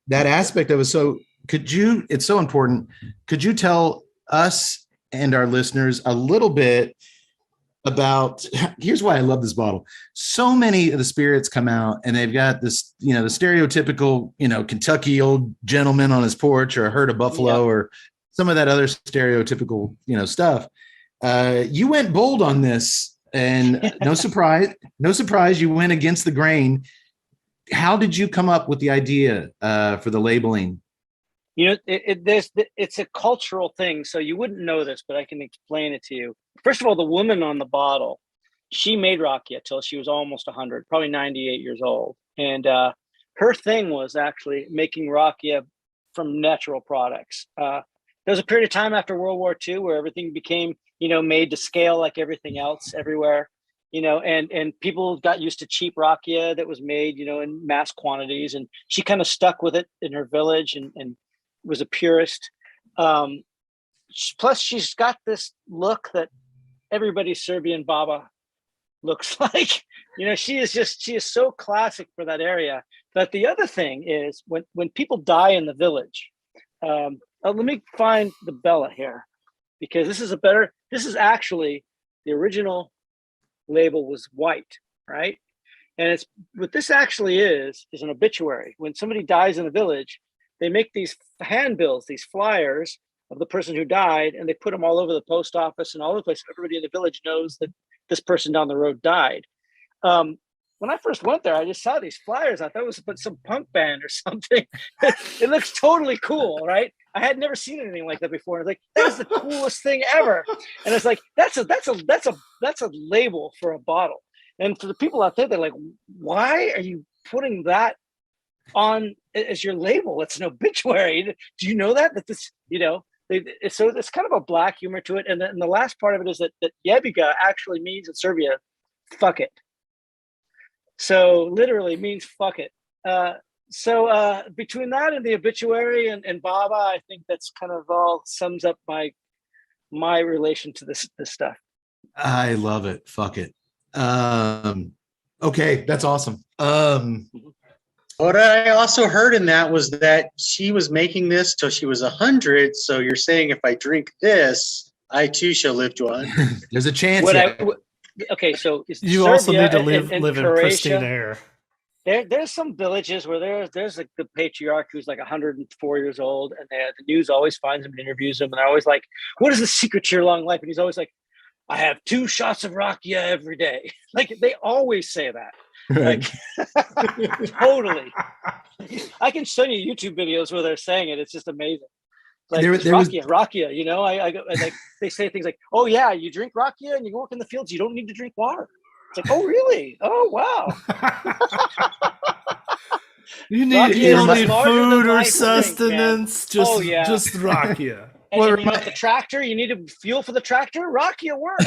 that aspect of it. So it's so important. Could you tell us and our listeners a little bit about, here's why I love this bottle. So many of the spirits come out and they've got this, the stereotypical, Kentucky old gentleman on his porch or a herd of buffalo or some of that other stereotypical, stuff. You went bold on this, and no surprise, you went against the grain. How did you come up with the idea for the labeling? It's a cultural thing, so you wouldn't know this, but I can explain it to you. First of all, the woman on the bottle, she made rakia till she was almost 100, probably 98 years old. And her thing was actually making rakia from natural products. There was a period of time after World War II where everything became, made to scale like everything else everywhere, and people got used to cheap rakia that was made, in mass quantities. And she kind of stuck with it in her village and was a purist. Plus, she's got this look that everybody's Serbian Baba looks like. She is so classic for that area. But the other thing is when people die in the village, let me find the Bella here, because this is actually the original label was white, right? And it's what this actually is an obituary. When somebody dies in a village, they make these handbills, these flyers of the person who died, and they put them all over the post office and all over the place. Everybody in the village knows that this person down the road died. When I first went there, I just saw these flyers. I thought it was some punk band or something. It looks totally cool, right? I had never seen anything like that before. And I was like, that's the coolest thing ever. And it's like, that's a label for a bottle. And for the people out there, they're like, why are you putting that on as your label? It's an obituary. Do you know that this, so it's kind of a black humor to it. And then the last part of it is that Yebiga actually means in Serbia, fuck it. So literally means fuck it. So between that and the obituary and Baba, I think that's kind of all sums up my relation to this stuff. I love it. Fuck it. Okay, that's awesome. What I also heard in that was that she was making this till she was 100. So you're saying if I drink this, I too shall live to 100. There's a chance. Okay, so you Serbia also need to live in Croatia, pristine air. There's some villages where there's like the patriarch who's like 104 years old, and the news always finds him and interviews him, and they're always like, "What is the secret to your long life?" And he's always like, "I have 2 shots of rakia every day." Like they always say that. Like totally. I can show you YouTube videos where they're saying it. It's just amazing. Like rakia, I go, like they say things like, "Oh yeah, you drink rakia and you work in the fields. You don't need to drink water." It's like, "Oh really? Oh wow." You don't need food or sustenance. Just rakia. And the tractor, you need to fuel for the tractor. Rakia works.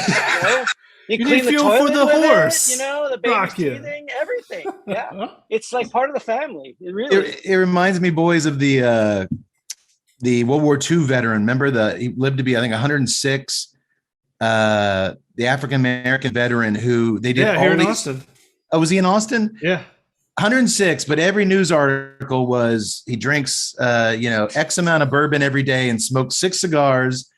You clean need fuel the for the horse. The baby's teething, everything. Yeah, it's like part of the family. It really. It reminds me, boys, of the World War II veteran. Remember he lived to be, I think, 106. The African American veteran who they did here in Austin. Oh, was he in Austin? Yeah. 106, but every news article was he drinks X amount of bourbon every day and smokes 6 cigars.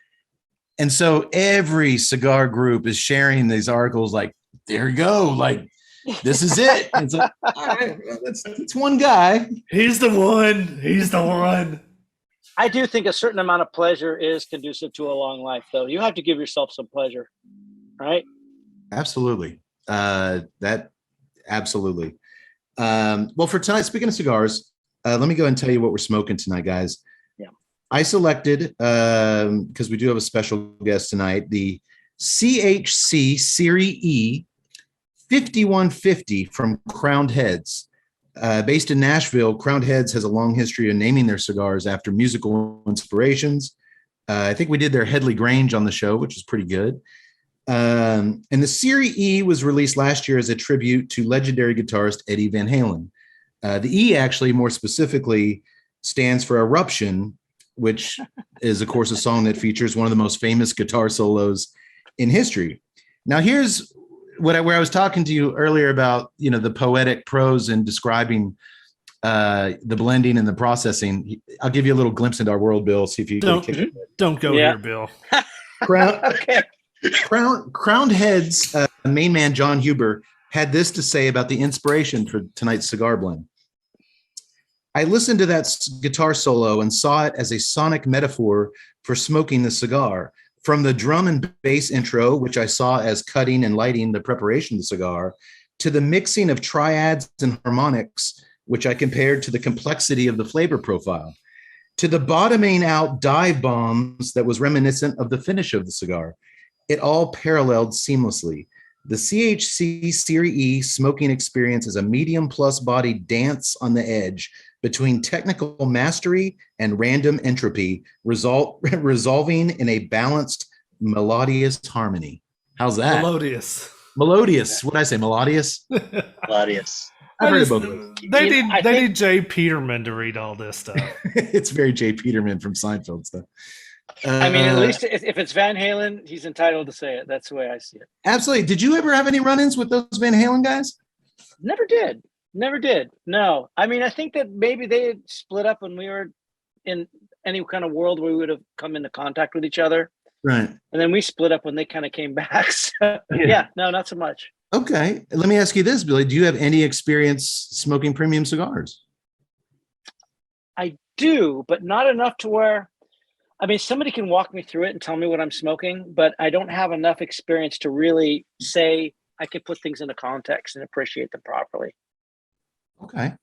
And so every cigar group is sharing these articles like, there you go, like this is it. It's like, all right, it's one guy. He's the one. I do think a certain amount of pleasure is conducive to a long life, though. You have to give yourself some pleasure, right? Absolutely. Absolutely. Well, for tonight, speaking of cigars, let me go and tell you what we're smoking tonight, guys. Yeah. I selected, because we do have a special guest tonight, the CHC Serie E 5150 from Crowned Heads. Based in Nashville, Crowned Heads has a long history of naming their cigars after musical inspirations. I think we did their Headley Grange on the show, which is pretty good. And the Serie E was released last year as a tribute to legendary guitarist Eddie Van Halen. The E actually, more specifically, stands for Eruption, which is, of course, a song that features one of the most famous guitar solos in history. Now, here's where I was talking to you earlier about, the poetic prose and describing the blending and the processing. I'll give you a little glimpse into our world, Bill. See if you don't go here, Bill. Okay. Crowned Heads main man John Huber had this to say about the inspiration for tonight's cigar blend. I listened to that guitar solo and saw it as a sonic metaphor for smoking the cigar. From the drum and bass intro, which I saw as cutting and lighting the preparation of the cigar, to the mixing of triads and harmonics, which I compared to the complexity of the flavor profile, to the bottoming out dive bombs that was reminiscent of the finish of the cigar. It all paralleled seamlessly. The CHC Serie E smoking experience is a medium plus body dance on the edge between technical mastery and random entropy, resolving in a balanced, melodious harmony. How's that? Melodious. What did I say? Melodious? Melodious. I've heard both of those. They need Jay Peterman to read all this stuff. It's very Jay Peterman from Seinfeld stuff. I mean, at least if it's Van Halen, he's entitled to say it. That's the way I see it. Absolutely. Did you ever have any run-ins with those Van Halen guys? Never did. No. I mean, I think that maybe they had split up when we were in any kind of world where we would have come into contact with each other. Right. And then we split up when they kind of came back. So, no, not so much. Okay. Let me ask you this, Billy. Do you have any experience smoking premium cigars? I do, but not enough to where, I mean, somebody can walk me through it and tell me what I'm smoking, but I don't have enough experience to really say I can put things into context and appreciate them properly. Okay.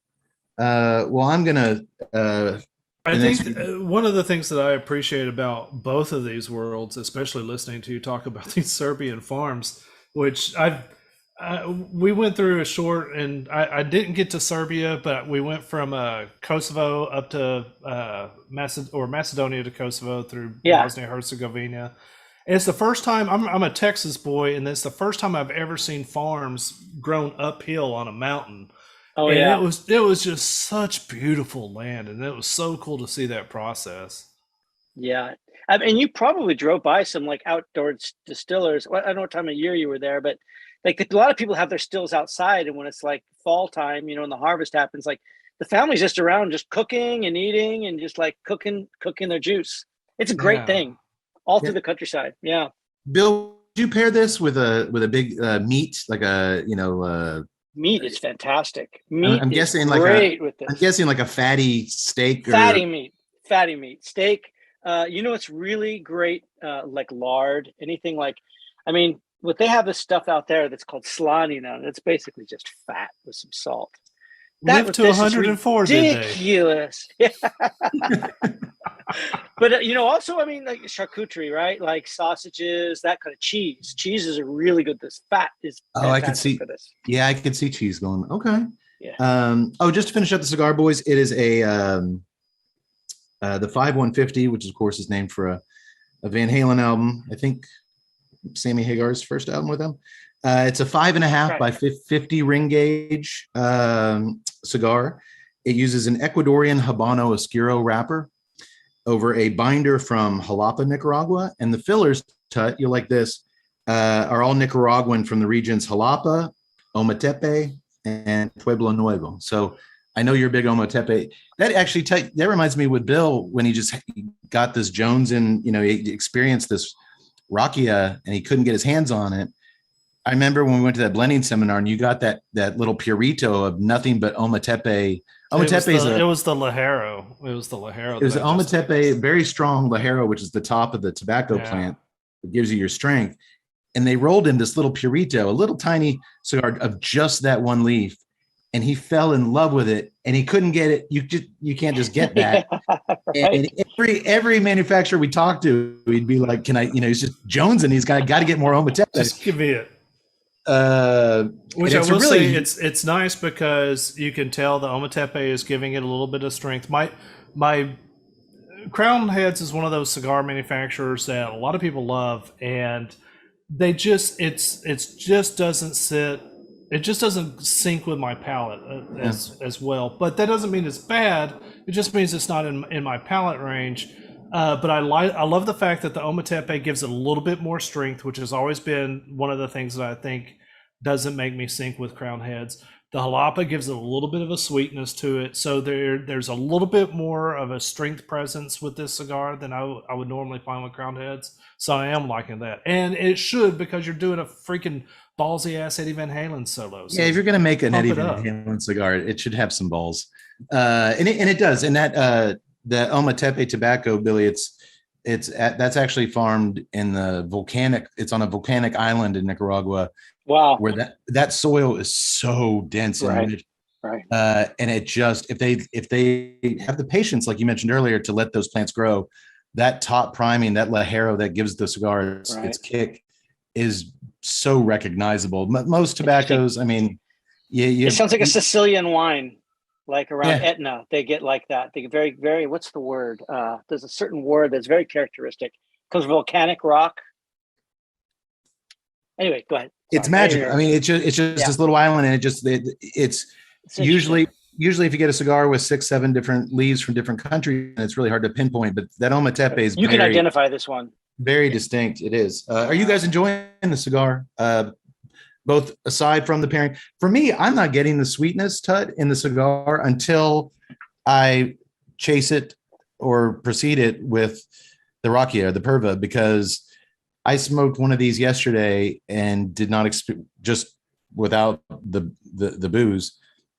Well, I'm going to... I think one of the things that I appreciate about both of these worlds, especially listening to you talk about these Serbian farms, which we went through a short, and I didn't get to Serbia, but we went from Kosovo up to Macedonia to Kosovo through Bosnia Herzegovina. And it's the first time I'm a Texas boy, and it's the first time I've ever seen farms grown uphill on a mountain. Oh, and yeah. It was just such beautiful land, and it was so cool to see that process. Yeah. I mean, you probably drove by some like outdoor distillers. I don't know what time of year you were there, but like a lot of people have their stills outside, and when it's like fall time, and the harvest happens, like the family's just around just cooking and eating and just like cooking their juice. It's a great thing all through the countryside. Yeah. Bill, do you pair this with a big meat, like meat is fantastic. Meat I'm guessing is like great with this. I'm guessing like a fatty steak. Fatty meat, steak. It's really great, like lard, anything like, I mean, what they have this stuff out there that's called slanina, and it's basically just fat with some salt. Live to 104, ridiculous. Did they? But also, I mean, like charcuterie, right? Like sausages, that kind of cheese. Cheeses are really good. This fat is I can see for this. Yeah, I can see cheese going. Okay. Yeah. Just to finish up the cigar, boys, it is the 5150, which of course is named for a Van Halen album. I think Sammy Hagar's first album with them. It's a 5.5 by 50 ring gauge cigar. It uses an Ecuadorian Habano Oscuro wrapper over a binder from Jalapa, Nicaragua. And the fillers, Tut, you'll like this, are all Nicaraguan from the regions Jalapa, Ometepe, and Pueblo Nuevo. So I know you're a big Ometepe. That actually, that reminds me with Bill, when he just got this Jones and, he experienced this Rakia and he couldn't get his hands on it. I remember when we went to that blending seminar and you got that little purito of nothing but Ometepe. It was the Lajero. It was the Lajero. It was the Ometepe, very strong Lajero, which is the top of the tobacco plant that gives you your strength. And they rolled in this little purito, a little tiny cigar of just that one leaf. And he fell in love with it, and he couldn't get it. You can't just get that. And every manufacturer we talked to, we'd be like, "Can I?" He's just Jones, and he's got to get more Ometepe. Just give me it. Which I will say, it's nice because you can tell the Ometepe is giving it a little bit of strength. My Crown Heads is one of those cigar manufacturers that a lot of people love, and they just just doesn't sit. It just doesn't sync with my palate as well. But that doesn't mean it's bad. It just means it's not in my palate range. But I love the fact that the Ometepe gives it a little bit more strength, which has always been one of the things that I think doesn't make me sync with Crown Heads. The Jalapa gives it a little bit of a sweetness to it, so there's a little bit more of a strength presence with this cigar than I would normally find with Crown Heads. So I am liking that, and it should, because you're doing a freaking ballsy ass Eddie Van Halen solo. So yeah, if you're gonna make an Eddie Van Halen cigar, it should have some balls, and it does. And that the Ometepe tobacco, Billy, that's actually farmed in the volcanic. It's on a volcanic island in Nicaragua. Wow. Where that soil is so dense and rich. Right. And it just, if they have the patience, like you mentioned earlier, to let those plants grow, that top priming, that Lajero that gives the cigar its kick is so recognizable. Most tobaccos, I mean, it sounds like a Sicilian wine, like around Etna. They get like that. They get very, very, what's the word? There's a certain word that's very characteristic. It comes from volcanic rock. Anyway, go ahead. It's magic. I mean, it's just this little island, and it's usually if you get a cigar with 6-7 different leaves from different countries, and it's really hard to pinpoint. But that Ometepe is you can identify this one. Very distinct. It is. Are you guys enjoying the cigar? Both aside from the pairing, for me, I'm not getting the sweetness Tut in the cigar until I chase it or precede it with the Rakia, the Perva, because I smoked one of these yesterday and did not just without the booze,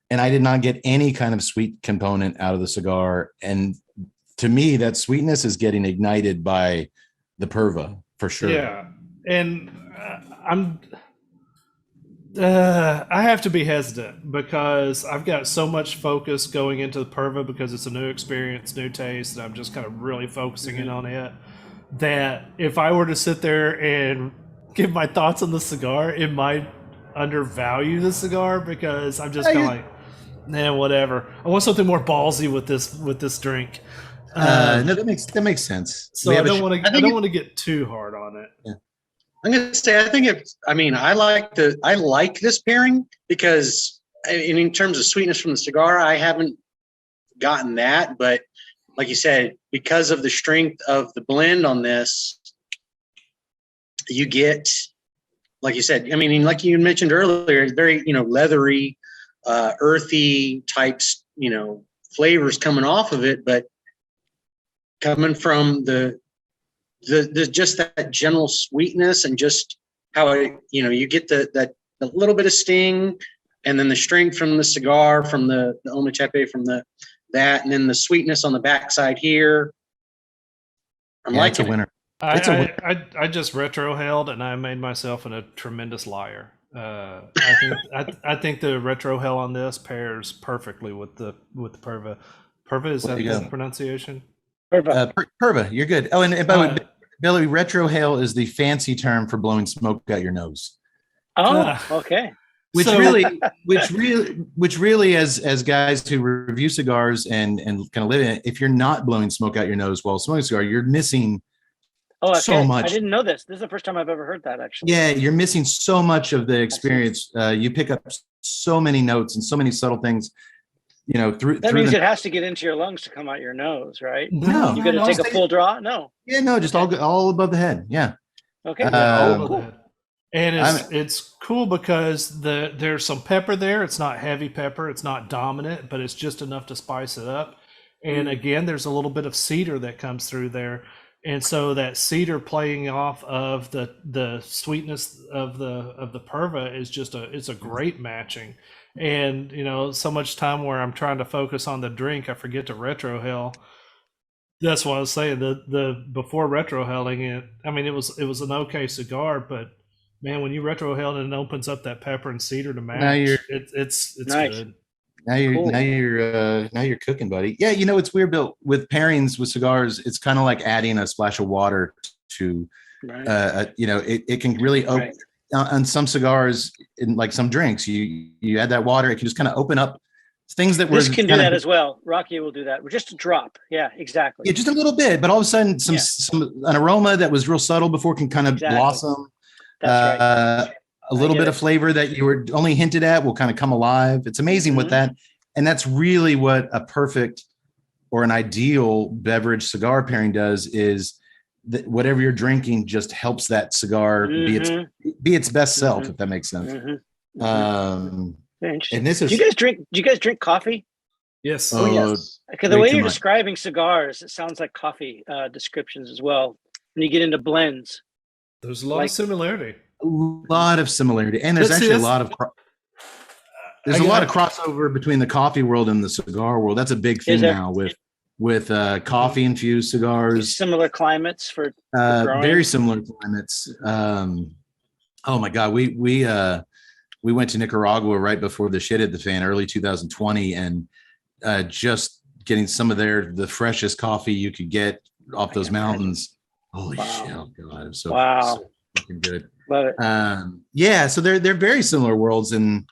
and I did not get any kind of sweet component out of the cigar. And to me, that sweetness is getting ignited by the Perva for sure. Yeah, and I have to be hesitant because I've got so much focus going into the Perva because it's a new experience, new taste, and I'm just kind of really focusing in on it. That if I were to sit there and give my thoughts on the cigar, it might undervalue the cigar because I'm just kind of like, nah, whatever. I want something more ballsy with this drink. No, that makes sense. So I don't want to get too hard on it. Yeah. I'm gonna say I like this pairing because in terms of sweetness from the cigar, I haven't gotten that, but like you said, because of the strength of the blend on this, you get, like you said, I mean, like you mentioned earlier, very, leathery, earthy types, flavors coming off of it, but coming from the just that general sweetness and just how you get the little bit of sting, and then the strength from the cigar, from the Ometepe, from that, and then the sweetness on the backside here. I'm liking a winner. I just retrohaled and I made myself a tremendous liar. I think the retrohale on this pairs perfectly with the Perva. Perva, is that the pronunciation? Perva, you're good. Oh, and by the way, Billy, retrohale is the fancy term for blowing smoke out your nose. Oh, okay. Which really, as guys who review cigars and kind of live in it, if you're not blowing smoke out your nose while smoking a cigar, you're missing so much. I didn't know this. This is the first time I've ever heard that, actually. Yeah, you're missing so much of the experience. You pick up so many notes and so many subtle things. That means it has to get into your lungs to come out your nose, right? No, you got to take a full draw. No. Yeah, no, just all above the head. Yeah. Okay. All above the head. And it's cool because there's some pepper there. It's not heavy pepper. It's not dominant, but it's just enough to spice it up. And again, there's a little bit of cedar that comes through there. And so that cedar playing off of the sweetness of the Perva is it's a great matching. And so much time where I'm trying to focus on the drink, I forget to retrohale. That's what I was saying. The before retrohaling it, I mean, it was an okay cigar, but man, when you retrohale it and it opens up that pepper and cedar to match, it's nice. Good. Now you're cooking, buddy. Yeah, it's weird, Bill. With pairings with cigars, it's kind of like adding a splash of water to, it can really open. On some cigars, in like some drinks, you add that water, it can just kind of open up things that were This can do that as well. Rocky will do that. Just a drop. Yeah, exactly. Yeah, just a little bit, but all of a sudden, an aroma that was real subtle before can kind of blossom. That's right. A little bit of flavor that you were only hinted at will kind of come alive. It's amazing what that, and that's really what a perfect or an ideal beverage cigar pairing does, is that whatever you're drinking just helps that cigar be its best self, if that makes sense. And this is. Do you guys drink coffee? Yes. Oh yes. Because the way you're describing cigars, it sounds like coffee descriptions as well. When you get into blends, there's a lot of similarity. A lot of similarity, and there's actually a lot of crossover between the coffee world and the cigar world. That's a big thing now with coffee infused cigars. Similar climates for very similar climates. Oh my God, we went to Nicaragua right before the shit hit the fan, early 2020, and just getting some of the freshest coffee you could get off those mountains. Holy shit! Oh God, it was so fucking good. Love it. So they're very similar worlds, and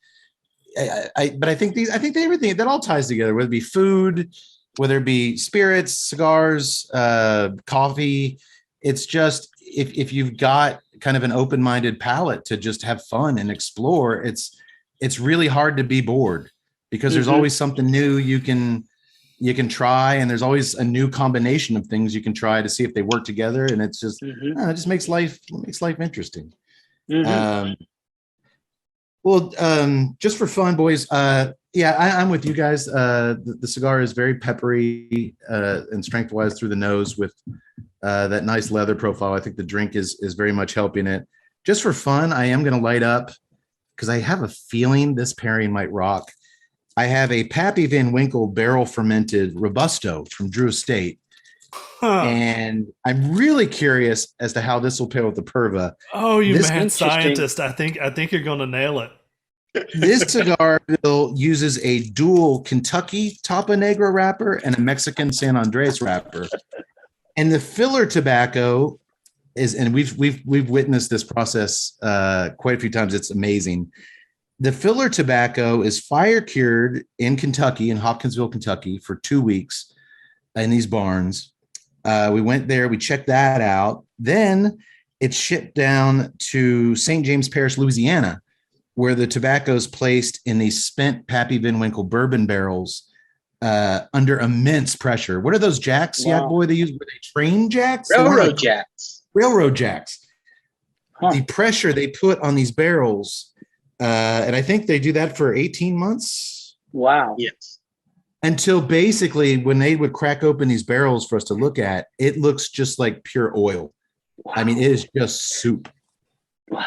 I think everything that all ties together, whether it be food, whether it be spirits, cigars, coffee. It's just if you've got kind of an open-minded palate to just have fun and explore, it's really hard to be bored, because there's always something new you can try, and there's always a new combination of things you can try to see if they work together, and it's just it just makes life interesting. Just for fun, boys. I'm with you guys. The cigar is very peppery and strength-wise through the nose with that nice leather profile. I think the drink is very much helping it. Just for fun, I am going to light up, because I have a feeling this pairing might rock. I have a Pappy Van Winkle barrel fermented Robusto from Drew Estate. And I'm really curious as to how this will pair with the Perva. Oh, you mad scientist. I think you're going to nail it. This cigar, Bill, uses a dual Kentucky Tapa Negra wrapper and a Mexican San Andres wrapper. And the filler tobacco is, and we've witnessed this process quite a few times. It's amazing. The filler tobacco is fire cured in Kentucky, in Hopkinsville, Kentucky, for 2 weeks in these barns. We went there, we checked that out. Then it's shipped down to St. James Parish, Louisiana, where the tobacco is placed in these spent Pappy Van Winkle bourbon barrels under immense pressure. What are those jacks, Yak Boy, they use? Were they train jacks? Railroad jacks. Railroad jacks. The pressure they put on these barrels, and I think they do that for 18 months. Wow. Yes. Until basically when they would crack open these barrels for us to look at, it looks just like pure oil. Wow. I mean, it is just soup. Wow.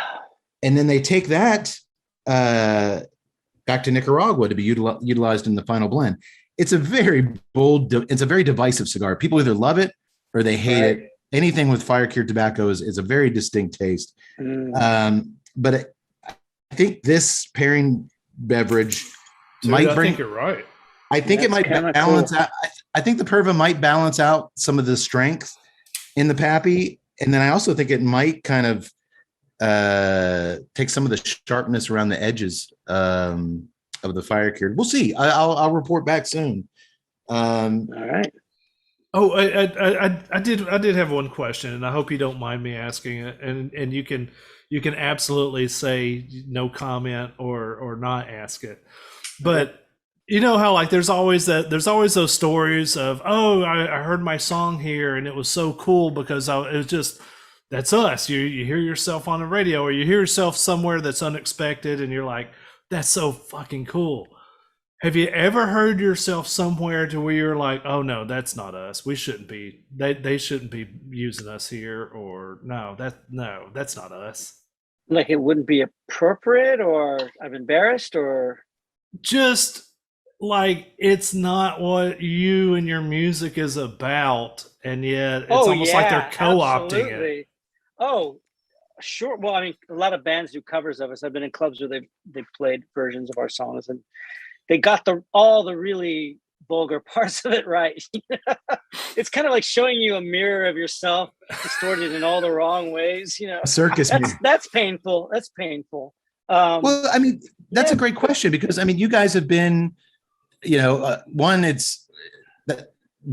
And then they take that back to Nicaragua to be utilized in the final blend. It's a very bold, it's a very divisive cigar. People either love it or they hate it. Anything with fire cured tobacco is a very distinct taste. But I think this pairing beverage might bring. I think you're right. I think it might balance out. I think the Perva might balance out some of the strength in the Pappy, and then I also think it might kind of take some of the sharpness around the edges of the fire cured. We'll see. I'll report back soon. All right. Oh, I did have one question, and I hope you don't mind me asking it. And you can absolutely say no comment or not ask it, but. You know how like there's always those stories of, oh, I heard my song here and it was so cool because it was just, that's us. You hear yourself on the radio or you hear yourself somewhere that's unexpected and you're like, that's so fucking cool. Have you ever heard yourself somewhere to where you're like, oh no, that's not us. We shouldn't be, they shouldn't be using us here, or no, that's not us. Like it wouldn't be appropriate, or I'm embarrassed, or just like it's not what you and your music is about, and yet it's almost like they're co-opting it. Oh, sure. Well, I mean, a lot of bands do covers of us. I've been in clubs where they've played versions of our songs, and they got all the really vulgar parts of it right. It's kind of like showing you a mirror of yourself distorted in all the wrong ways. You know, circus. That's painful. That's painful. Well, I mean, that's a great question, because I mean, you guys have been one, it's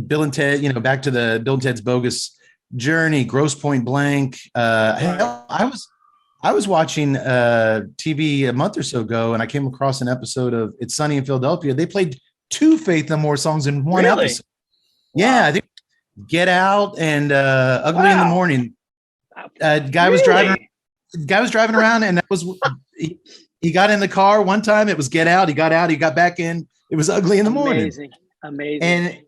Bill and Ted, back to the Bill and Ted's Bogus Journey, Gross Point Blank. Hell, I was watching TV a month or so ago, and I came across an episode of It's Sunny in Philadelphia. They played 2 Faith No More songs in one episode. Yeah, I think Get Out and Ugly in the Morning. Guy was driving around, and that was he got in the car one time. It was Get Out. He got out. He got back in. It was Ugly in the Morning. Amazing. And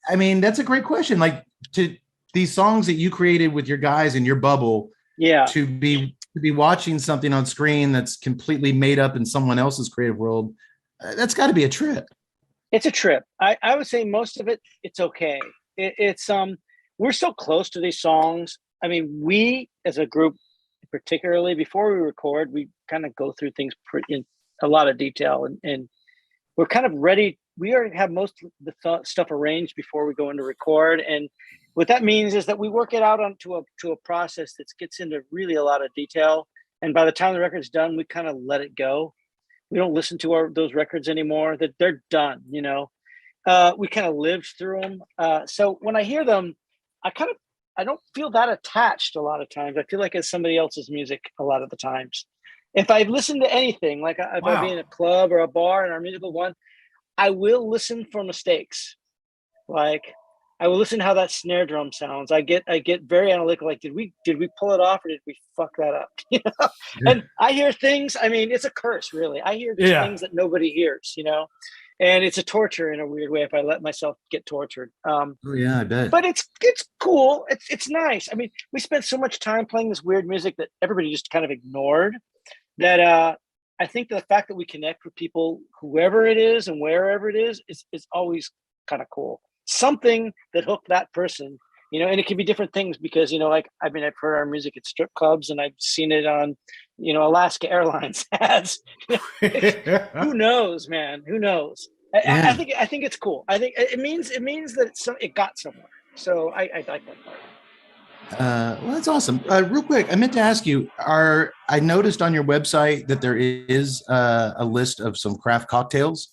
I mean, that's a great question. Like, to these songs that you created with your guys in your bubble. Yeah. To be watching something on screen that's completely made up in someone else's creative world. That's got to be a trip. It's a trip. I would say most of it, it's okay. It's we're so close to these songs. I mean, we as a group, particularly before we record, we kind of go through things in a lot of detail, and we're kind of ready. We already have most of the stuff arranged before we go into record, and what that means is that we work it out onto a process that gets into really a lot of detail. And by the time the record's done, we kind of let it go. We don't listen to those records anymore. That they're done. We kind of lived through them. So when I hear them, I don't feel that attached a lot of times. I feel like it's somebody else's music a lot of the times. If I listen to anything, like if I be in a club or a bar in our musical one, I will listen for mistakes. Like, I will listen to how that snare drum sounds. I get very analytical. Like, did we pull it off, or did we fuck that up? And I hear things. I mean, it's a curse, really. I hear things that nobody hears. And it's a torture in a weird way if I let myself get tortured. Oh yeah, I bet. But it's cool. It's nice. I mean, we spent so much time playing this weird music that everybody just kind of ignored. That I think the fact that we connect with people, whoever it is and wherever it is always kind of cool. Something that hooked that person, and it can be different things because, like, I mean, I've heard our music at strip clubs and I've seen it on, Alaska Airlines ads. Who knows, man? Who knows? I think it's cool. I think it means that it got somewhere. So I like that part. Well, that's awesome. Real quick, I meant to ask you, I noticed on your website that there is a list of some craft cocktails.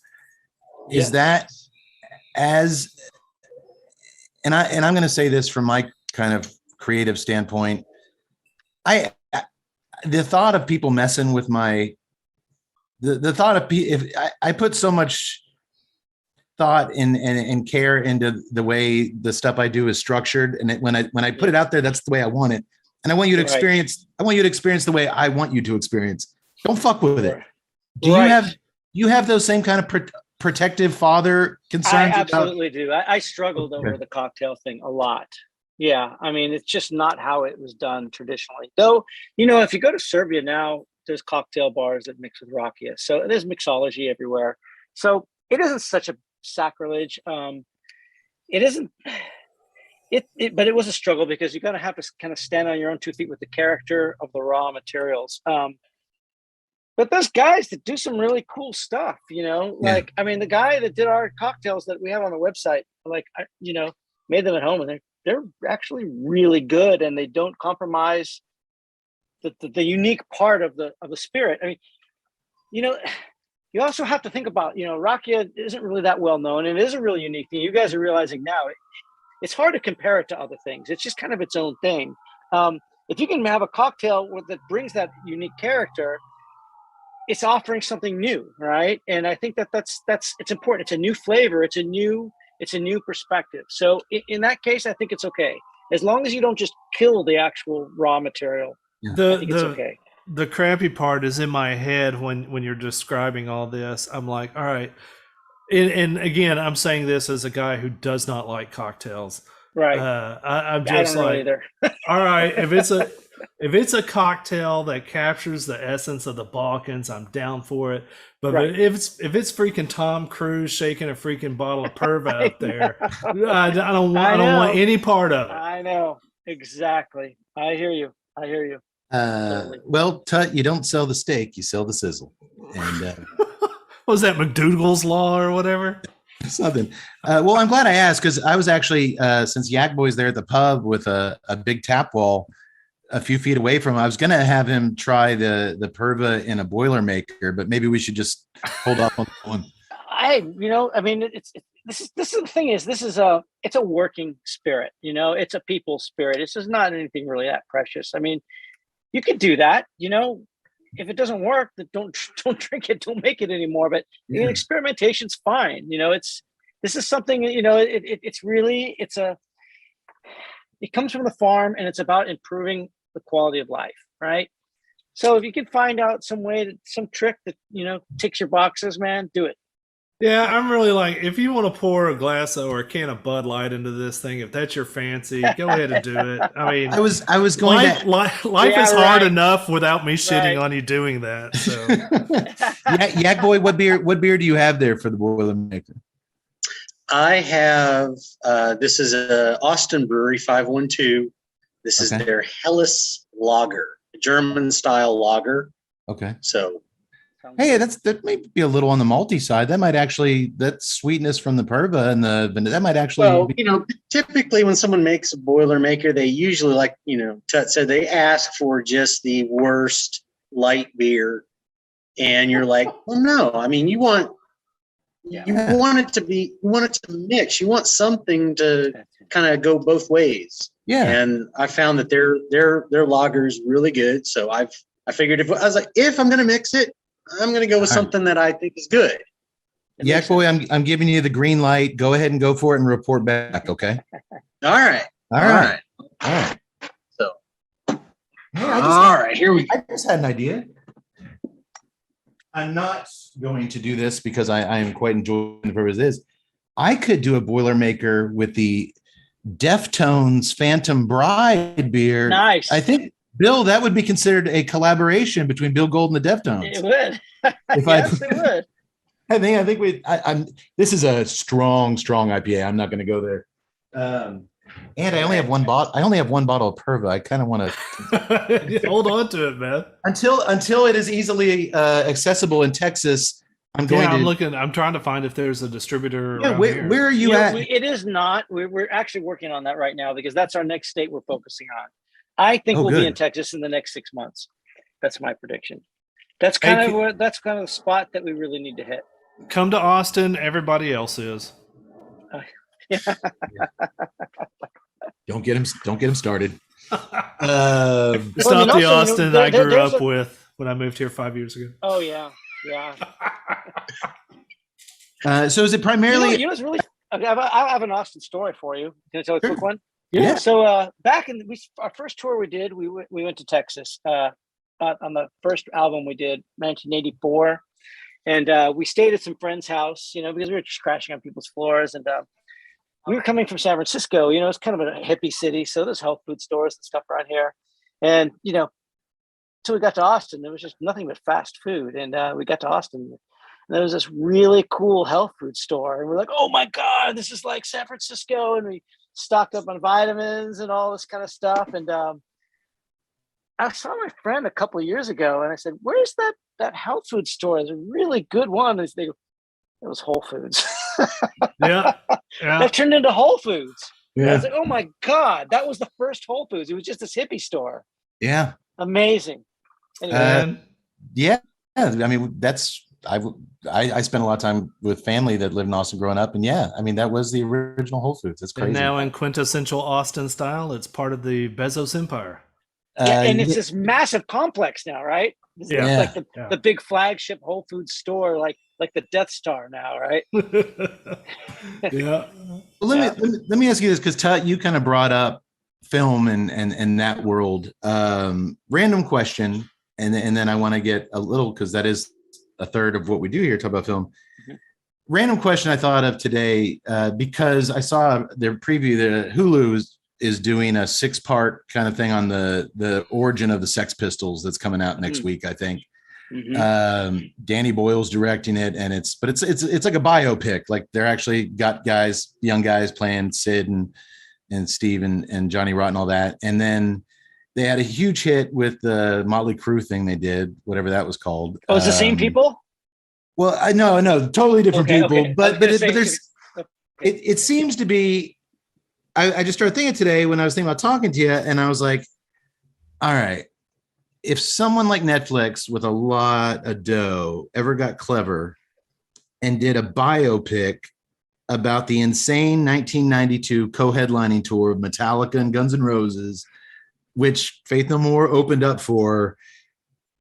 Is that and I'm going to say this from my kind of creative standpoint. The thought of people messing with the thought of if I put so much thought and care into the way the stuff I do is structured, and when I put it out there, that's the way I want it, and I want you to experience. I want you to experience the way I want you to experience. Don't fuck with it. Do you have those same kind of protective father concerns? I absolutely do. I struggled over the cocktail thing a lot. Yeah, I mean, it's just not how it was done traditionally. Though, if you go to Serbia now, there's cocktail bars that mix with rakia. So there's mixology everywhere. So it isn't such a sacrilege. It isn't. But it was a struggle because you got to have to kind of stand on your own 2 feet with the character of the raw materials. But there's guys that do some really cool stuff, like, I mean, the guy that did our cocktails that we have on the website, like, made them at home, and they're actually really good, and they don't compromise the unique part of the spirit. I mean, you also have to think about, rakia isn't really that well known, and it is a really unique thing. You guys are realizing now it's hard to compare it to other things. It's just kind of its own thing. If you can have a cocktail that brings that unique character, it's offering something new, right? And I think that's it's important. It's a new flavor. It's a new perspective. So in that case, I think it's okay, as long as you don't just kill the actual raw material. I think it's okay. The crappy part is in my head when you're describing all this. I'm like, all right, and again, I'm saying this as a guy who does not like cocktails. Right. I'm just like, either. All right, if it's a cocktail that captures the essence of the Balkans, I'm down for it. But if it's freaking Tom Cruise shaking a freaking bottle of Perva out there, I don't want any part of it. I know exactly. I hear you. Well, Tut, you don't sell the steak, you sell the sizzle. And what was that, McDougal's Law or whatever? Something. Well, I'm glad I asked, because I was actually, since Yak Boy's there at the pub with a big tap wall a few feet away from him, I was going to have him try the Perva in a Boilermaker, but maybe we should just hold off on that one. I hey, I mean, this is the thing is, it's a working spirit, it's a people spirit. It's just not anything really that precious. I mean, you could do that, if it doesn't work, then don't drink it, don't make it anymore. But experimentation's fine. This is something, it comes from the farm, and it's about improving the quality of life, right? So if you can find out some trick that, ticks your boxes, man, do it. Yeah, I'm really like, if you want to pour a glass or a can of Bud Light into this thing, if that's your fancy, go ahead and do it. I mean, I was going life is hard enough without me shitting on you doing that. So, Yak Boy, what beer do you have there for the Boilermaker? I have this is a Austin Brewery 512. This is their Helles Lager, a German style lager. Okay. So, hey, that might be a little on the malty side. That might actually, that sweetness from the Perva and that might actually. Well, typically when someone makes a Boilermaker, they usually, like Tut said, they ask for just the worst light beer, and you're like, well, no. I mean, you want it to mix. You want something to kind of go both ways. Yeah. And I found that their lager is really good. So I figured if I'm going to mix it, I'm going to go with something that I think is good. Yak Boy, I'm giving you the green light. Go ahead and go for it and report back. Okay. All right. So, here we go. I just had an idea. I'm not going to do this because I am quite enjoying the purpose it is. I could do a Boilermaker with the Deftones Phantom Bride beer. Nice. I think, Bill, that would be considered a collaboration between Bill Gould and the Deftones. It would. It would. I think this is a strong IPA. I'm not going to go there. And I only have one bottle. Of Perva. I kind of want to hold on to it, man. Until it is easily accessible in Texas. I'm trying to find if there's a distributor. Yeah, where are you at? It is not. We're actually working on that right now because that's our next state we're focusing on. I think we'll be in Texas in the next 6 months. That's my prediction. That's kind of the spot that we really need to hit. Come to Austin. Everybody else is. Don't get him started. It's not the Austin I grew up with when I moved here 5 years ago. Oh yeah. So is it primarily? You know what's really? I have an Austin story for you. Can I tell a quick one? Yeah. So back in our first tour we did, we went to Texas on the first album we did, 1984, and we stayed at some friend's house, because we were just crashing on people's floors, and we were coming from San Francisco. It's kind of a hippie city, so there's health food stores and stuff around here, and until we got to Austin, there was just nothing but fast food, and we got to Austin. And there was this really cool health food store, and we're like, "Oh my god, this is like San Francisco!" And we stocked up on vitamins and all this kind of stuff. And I saw my friend a couple of years ago, and I said, "Where's that health food store? It's a really good one." And they go, "It was Whole Foods." Yeah. That turned into Whole Foods. Yeah. I was like, "Oh my god, that was the first Whole Foods. It was just this hippie store." Yeah. Amazing. Anyway. Yeah. I mean, I spent a lot of time with family that lived in Austin growing up, and that was the original Whole Foods. That's crazy. And now in quintessential Austin style, it's part of the Bezos empire. And it's this massive complex now, right? It's like the big flagship Whole Foods store, like the Death Star now, right? Yeah. Well, let me ask you this, because Tut, you kind of brought up film and that world. Random question, and then I want to get a little, because that is a third of what we do here, talk about film. Mm-hmm. Random question I thought of today, because I saw their preview that Hulu is doing a 6-part kind of thing on the origin of the Sex Pistols that's coming out next week, I think. Mm-hmm. Danny Boyle's directing it, and it's like a biopic. Like, they're actually got young guys playing Sid and Steve and Johnny Rotten, all that. And then they had a huge hit with the Motley Crue thing they did, whatever that was called. Oh, it's the same people? Well, I know, totally different people. Okay. But it seems to be. I just started thinking today when I was thinking about talking to you, and I was like, all right, if someone like Netflix with a lot of dough ever got clever and did a biopic about the insane 1992 co-headlining tour of Metallica and Guns N' Roses, which Faith No More opened up for.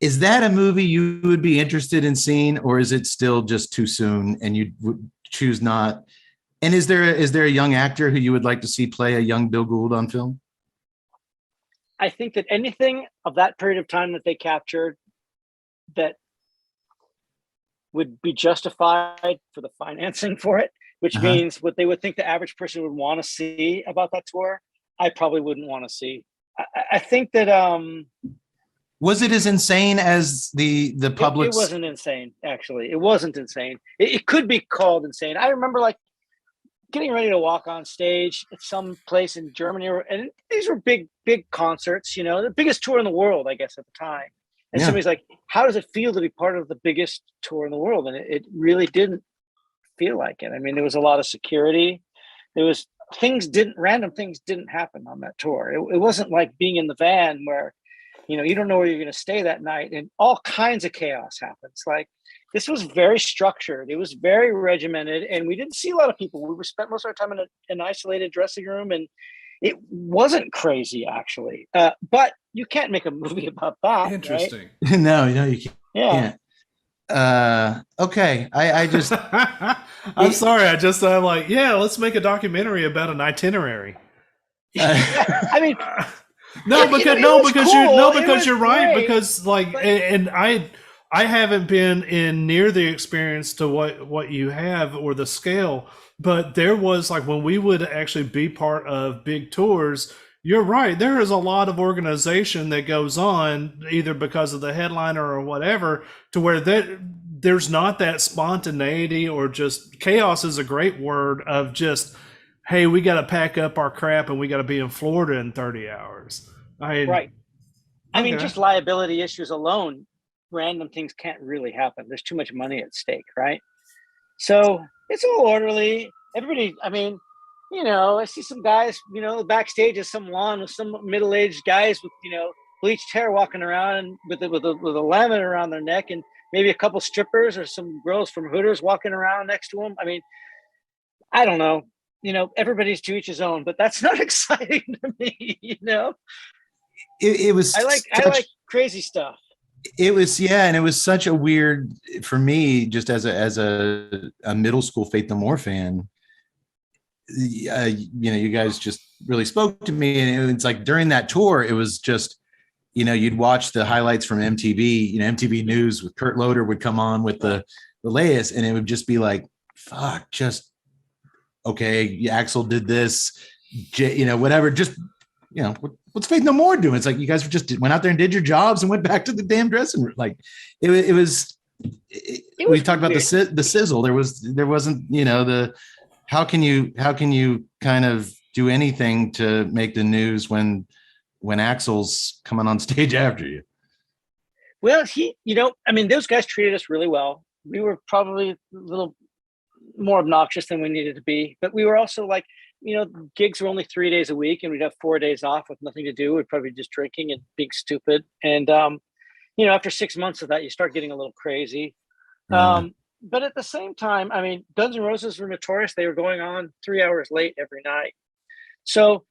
Is that a movie you would be interested in seeing, or is it still just too soon and you would choose not? And is there a young actor who you would like to see play a young Bill Gould on film? I think that anything of that period of time that they captured that would be justified for the financing for it, which means what they would think the average person would want to see about that tour, I probably wouldn't want to see. I think that was it as insane as the public? It wasn't insane, actually. It wasn't insane. It could be called insane. I remember like getting ready to walk on stage at some place in Germany, and these were big concerts, you know, the biggest tour in the world, I guess, at the time. And somebody's like, how does it feel to be part of the biggest tour in the world? And it really didn't feel like it. I mean, there was a lot of security. There was random things didn't happen on that tour. It wasn't like being in the van where, you know, you don't know where you're going to stay that night and all kinds of chaos happens. Like, this was very structured. It was very regimented, and we didn't see a lot of people. We spent most of our time in an isolated dressing room, and it wasn't crazy, actually. But you can't make a movie about that. Interesting. Right? No, you can't. Yeah. Okay. I just. I'm sorry. I'm like, yeah, let's make a documentary about an itinerary. I mean. Because you're right. Because like, and I haven't been in near the experience to what you have or the scale, but there was like when we would actually be part of big tours. You're right. There is a lot of organization that goes on either because of the headliner or whatever, to where there's not that spontaneity or just chaos is a great word of just, hey, we got to pack up our crap and we got to be in Florida in 30 hours. Right. I mean, just liability issues alone, random things can't really happen. There's too much money at stake, right? So it's all orderly. Everybody, I mean, you know, I see some guys, you know, backstage is some lawn with some middle-aged guys with, you know, bleached hair walking around with a lemon around their neck, and maybe a couple strippers or some girls from Hooters walking around next to them. I mean, I don't know. You know, everybody's to each his own, but that's not exciting to me, you know? It was. I like crazy stuff. It was, yeah, and it was such a weird for me, just as a middle school Faith No More fan. You know, you guys just really spoke to me, and it's like during that tour, it was just, you know, you'd watch the highlights from MTV. You know, MTV News with Kurt Loder would come on with the latest, and it would just be like, fuck, just okay. Axel did this, you know, whatever. Just, you know, what's Faith No More doing? It's like you guys just went out there and did your jobs and went back to the damn dressing room. Like it was we talked about the sizzle. There wasn't, you know, how can you kind of do anything to make the news when Axel's coming on stage after you? Well, you know, I mean, those guys treated us really well. We were probably a little more obnoxious than we needed to be, but we were also like, you know, gigs were only 3 days a week, and we'd have 4 days off with nothing to do. We'd probably be just drinking and being stupid. And, you know, after 6 months of that, you start getting a little crazy. But at the same time, I mean, Guns N' Roses were notorious. They were going on 3 hours late every night. So,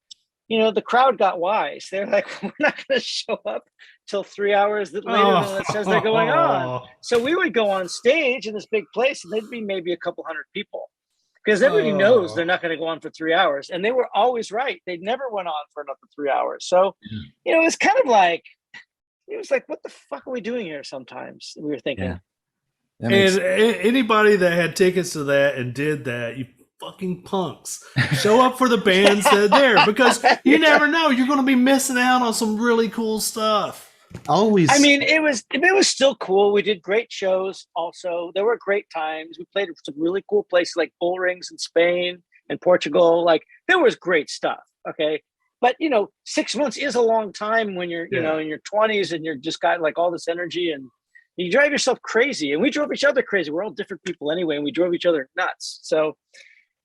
you know, the crowd got wise. They're like, we're not going to show up till 3 hours later than it says they're going on. So we would go on stage in this big place, and there'd be maybe a couple hundred people. Because everybody knows they're not going to go on for 3 hours. And they were always right. They never went on for another 3 hours. So, you know, it's kind of like, it was like, what the fuck are we doing here sometimes? We were thinking. Yeah. And anybody that had tickets to that and did that, you fucking punks, show up for the bands that are there, because you never know. You're going to be missing out on some really cool stuff. Always. I mean, it was still cool. We did great shows also. There were great times. We played some really cool places like bull rings in Spain and Portugal. Like, there was great stuff. Okay. But, you know, 6 months is a long time when you're, you know, in your 20s and you're just got like all this energy, and you drive yourself crazy. And we drove each other crazy. We're all different people anyway, and we drove each other nuts. So,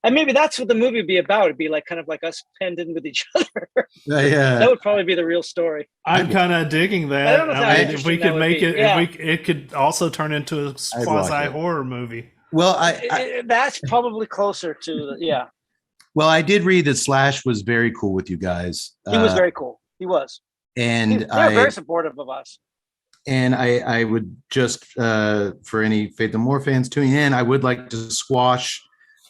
and maybe that's what the movie would be about. It'd be like kind of like us penned in with each other. Yeah. That would probably be the real story. I'm kind of digging that. I don't know if we could make it, it could also turn into a quasi horror movie. Well, that's probably closer to yeah. Well, I did read that Slash was very cool with you guys. He was very cool. He was. And they were very supportive of us. And I would just, for any Faith No More fans tuning in, I would like to squash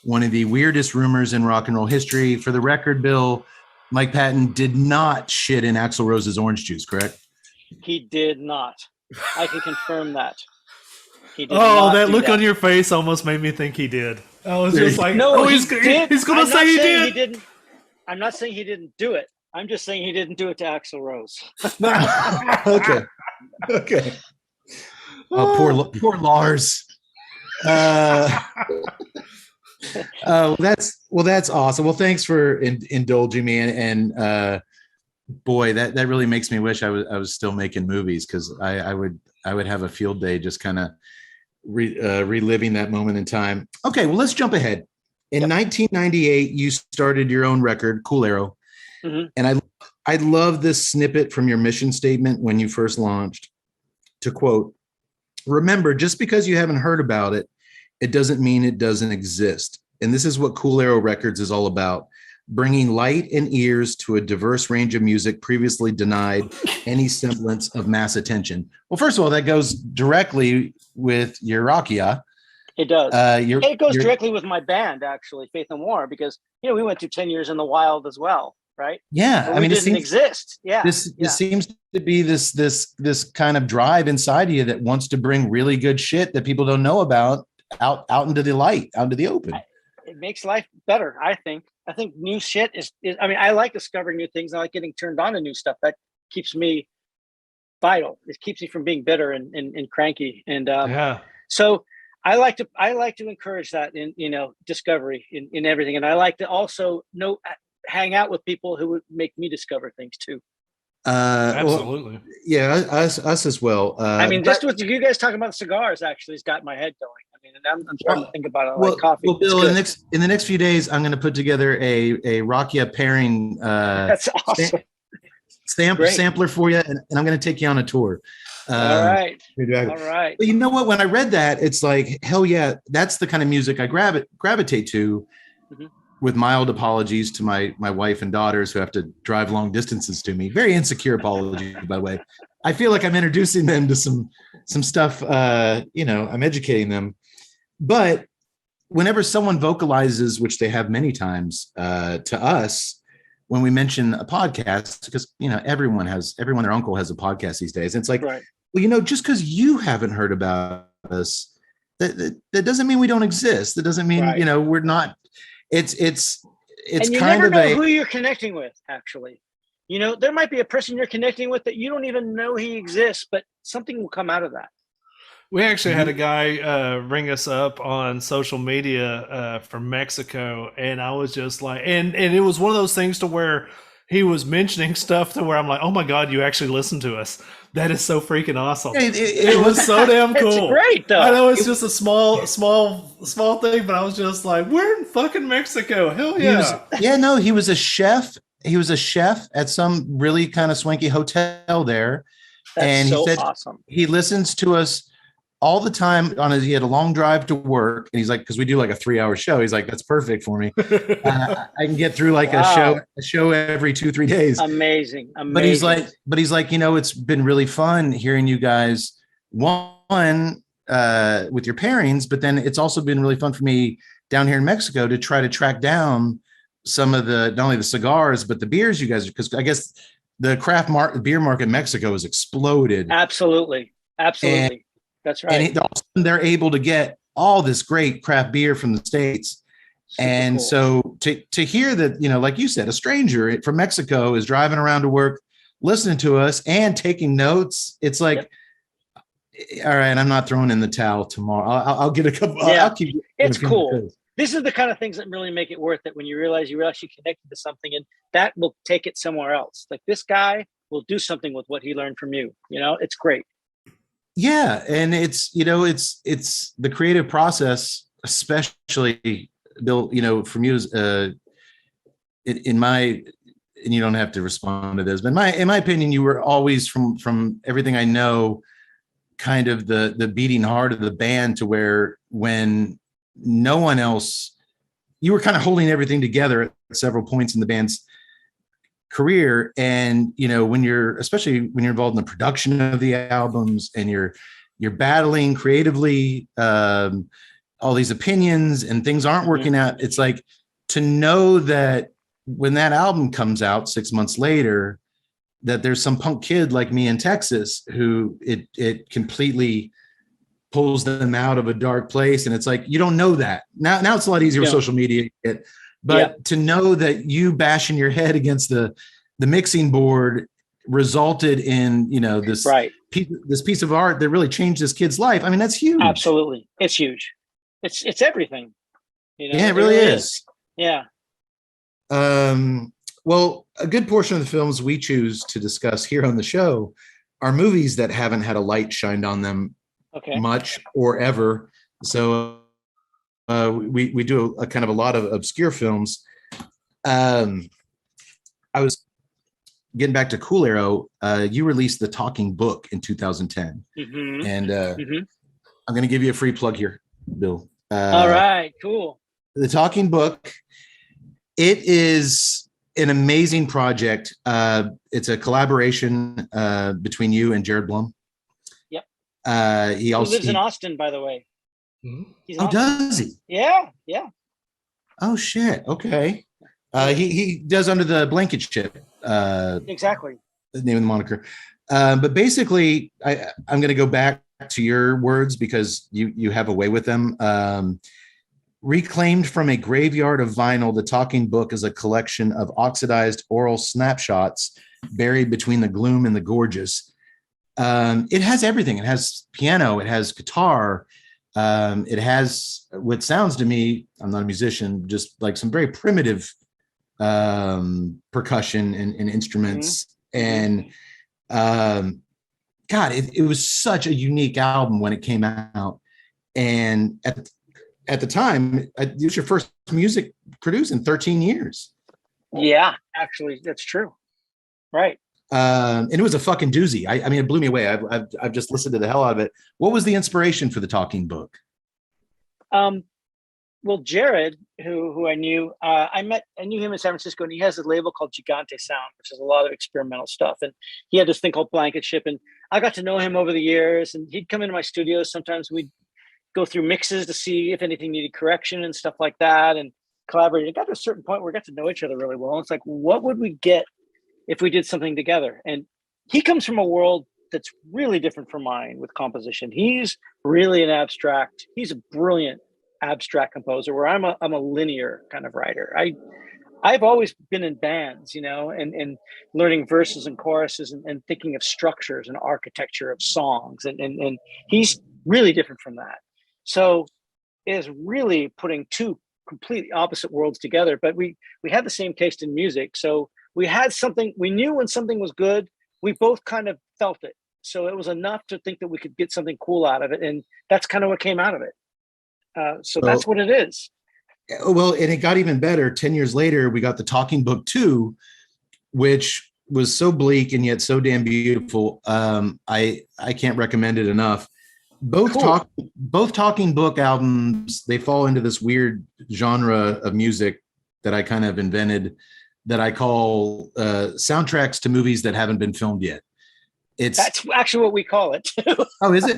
one of the weirdest rumors in rock and roll history. For the record, Bill, Mike Patton did not shit in Axl Rose's orange juice, correct? He did not. I can confirm that. He did that look on your face almost made me think he did. I was just like, no, he's going to say he did. He didn't. I'm not saying he didn't do it. I'm just saying he didn't do it to Axl Rose. Okay. Oh, poor Lars. That's awesome. Well, thanks for indulging me, and boy, that really makes me wish I was still making movies, because I would have a field day just kind of reliving that moment in time. Okay, well, let's jump ahead. In 1998, you started your own record, Cool Arrow, and I love this snippet from your mission statement when you first launched. To quote, "Remember, just because you haven't heard about it, it doesn't mean it doesn't exist. And this is what Cool Arrow Records is all about. Bringing light and ears to a diverse range of music previously denied any semblance of mass attention." Well, first of all, that goes directly with your Rakia. It does. It goes directly with my band, actually, Faith No More, because we went through 10 years in the wild as well, right? Yeah, I mean, it didn't exist. Yeah, this seems to be this kind of drive inside of you that wants to bring really good shit that people don't know about out into the light, out into the open. It makes life better, I think. I think new shit is. I mean, I like discovering new things. I like getting turned on to new stuff. That keeps me vital. It keeps me from being bitter and cranky. And so I like to encourage that in discovery in everything. And I like to also hang out with people who would make me discover things too. Absolutely. Us as well. I mean, just with you guys talking about cigars actually has got my head going. I mean, and I'm starting to think about it like coffee. Well, Bill, in the next few days, I'm going to put together a Rakia pairing that's awesome. sampler for you, and I'm going to take you on a tour. All right. But you know what? When I read that, it's like, hell yeah, that's the kind of music I gravitate to. With mild apologies to my wife and daughters who have to drive long distances to me. Very insecure apology, by the way. I feel like I'm introducing them to some stuff. I'm educating them. But whenever someone vocalizes, which they have many times, to us, when we mention a podcast, because everyone their uncle has a podcast these days. And it's like, well, just because you haven't heard about us, that doesn't mean we don't exist. That doesn't mean we're not. It's and you kind never of know who you're connecting with. Actually, there might be a person you're connecting with that you don't even know he exists, but something will come out of that. We actually had a guy ring us up on social media from Mexico, and I was just like, and it was one of those things to where he was mentioning stuff to where I'm like, oh my God, you actually listen to us. That is so freaking awesome. It was so damn cool. It's great, though. I know it's just a small thing, but I was just like, we're in fucking Mexico. Hell yeah. He was a chef. He was a chef at some really kind of swanky hotel there. That's he said awesome. He listens to us all the time he had a long drive to work, and he's like, because we do like a 3-hour show. He's like, that's perfect for me. I can get through like a show every 2-3 days. Amazing. But he's like, it's been really fun hearing you guys with your pairings, but then it's also been really fun for me down here in Mexico to try to track down some of not only the cigars, but the beers you guys, because I guess the craft beer market in Mexico has exploded. Absolutely. That's right. And they're able to get all this great craft beer from the States. Super cool. So to hear that, like you said, a stranger from Mexico is driving around to work, listening to us and taking notes. It's like, all right, I'm not throwing in the towel tomorrow. I'll get a couple. I'll keep. It's cool. This is the kind of things that really make it worth it when you realize you're actually connected to something, and that will take it somewhere else. Like this guy will do something with what he learned from you. It's great. Yeah, and it's the creative process, especially Bill. From you, in my, and you don't have to respond to this, but in my opinion, you were always from everything I know, kind of the beating heart of the band, to where when no one else, you were kind of holding everything together at several points in the band's career. And, you know, especially when you're involved in the production of the albums and you're battling creatively, all these opinions and things aren't working out. It's like to know that when that album comes out 6 months later, that there's some punk kid like me in Texas who it completely pulls them out of a dark place. And it's like, you don't know that now it's a lot easier with social media, but to know that you bashing your head against the mixing board resulted in, you know, this piece of art that really changed this kid's life. I mean, that's huge. Absolutely. It's huge. It's everything. You know, yeah, it really is. Yeah. Well, a good portion of the films we choose to discuss here on the show are movies that haven't had a light shined on them much or ever. So we do a kind of a lot of obscure films. I was getting back to Cool Arrow. You released The Talking Book in 2010. And I'm going to give you a free plug here, Bill. All right, cool. The Talking Book. It is an amazing project. It's a collaboration between you and Jared Blum. Yep. He lives in Austin, by the way. Does he? Yeah. Oh shit. Okay. He does Under the Blanket Ship. Exactly. The name of the moniker. But basically, I'm going to go back to your words because you have a way with them. Reclaimed from a graveyard of vinyl, The Talking Book is a collection of oxidized oral snapshots buried between the gloom and the gorgeous. It has everything. It has piano. It has guitar. It has what sounds to me, I'm not a musician, just like some very primitive percussion and instruments. And God, it was such a unique album when it came out. And at the time, it was your first music produced in 13 years. Yeah, actually, that's true. Right. And it was a fucking doozy. I mean, it blew me away. I've just listened to the hell out of it. What was the inspiration for The Talking Book? Well, Jared, who I knew, I knew him in San Francisco, and he has a label called Gigante Sound, which is a lot of experimental stuff. And he had this thing called Blanket Ship, and I got to know him over the years. And he'd come into my studio. Sometimes we'd go through mixes to see if anything needed correction and stuff like that, and collaborate. It got to a certain point where we got to know each other really well. And it's like, what would we get if we did something together? And he comes from a world that's really different from mine with composition. He's really he's a brilliant abstract composer, where I'm a linear kind of writer. I've always been in bands, you know, and learning verses and choruses and thinking of structures and architecture of songs. And he's really different from that. So it is really putting two completely opposite worlds together, but we had the same taste in music. So we had something, we knew when something was good, we both kind of felt it. So it was enough to think that we could get something cool out of it. And that's kind of what came out of it. So that's what it is. Well, and it got even better. 10 years later, we got The Talking Book 2, which was so bleak and yet so damn beautiful. I can't recommend it enough. Both Talking Book albums, they fall into this weird genre of music that I kind of invented that I call soundtracks to movies that haven't been filmed yet. That's actually what we call it. Oh, is it?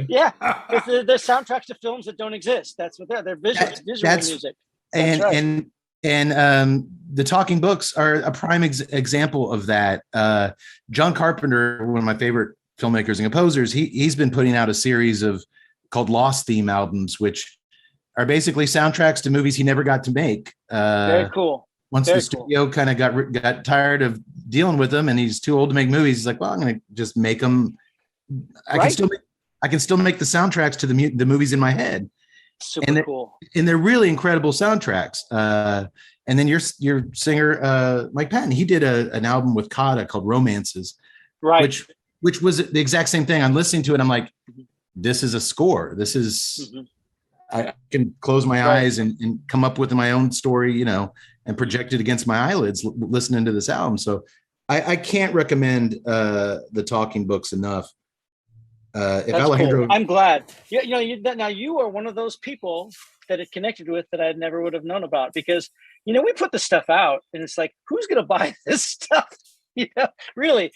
Yeah, they're soundtracks to films that don't exist. That's what they're visual music. And the Talking Books are a prime example of that. John Carpenter, one of my favorite filmmakers and composers, he's been putting out a series called Lost theme albums, which are basically soundtracks to movies he never got to make. Very cool. Once the studio kind of got tired of dealing with him, and he's too old to make movies, he's like, well, I'm going to just make them. I can still make the soundtracks to the movies in my head. Super cool. And they're really incredible soundtracks. And then your singer, Mike Patton, he did an album with Kata called Romances, right? Which was the exact same thing. I'm listening to it. I'm like, this is a score. This is, I can close my eyes and come up with my own story, you know, and project it against my eyelids listening to this album. So I can't recommend the Talking Books enough. If That's Alejandro, cool. I'm glad. Now you are one of those people that it connected with that I never would have known about, because, we put the stuff out and it's like, who's going to buy this stuff? Really,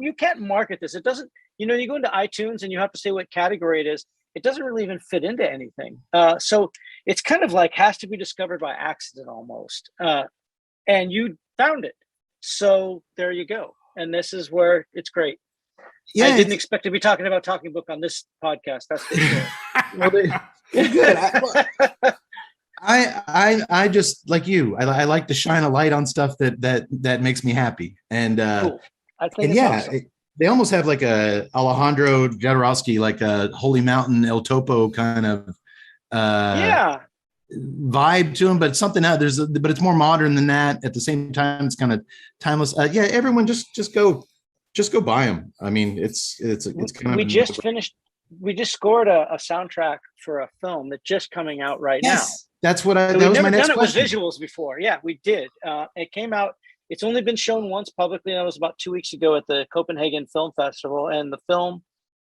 you can't market this. It doesn't, you go into iTunes and you have to say what category it is. It doesn't really even fit into anything. So it's kind of like has to be discovered by accident almost. And you found it. So there you go. And this is where it's great. Yeah, I didn't expect to be talking about Talking Book on this podcast. That's for sure. Well, good. I just like you. I like to shine a light on stuff that makes me happy. And cool. I think awesome. They almost have like a Alejandro Jodorowsky, like a Holy Mountain El Topo kind of vibe to them, but something else. But it's more modern than that. At the same time, it's kind of timeless. Everyone just go buy them. I mean, it's kind of. We just scored a soundtrack for a film that's just coming out right now. That's what that was my next question. We've never done it with visuals before. Yeah, we did. It came out. It's only been shown once publicly, and that was about 2 weeks ago at the Copenhagen Film Festival. And the film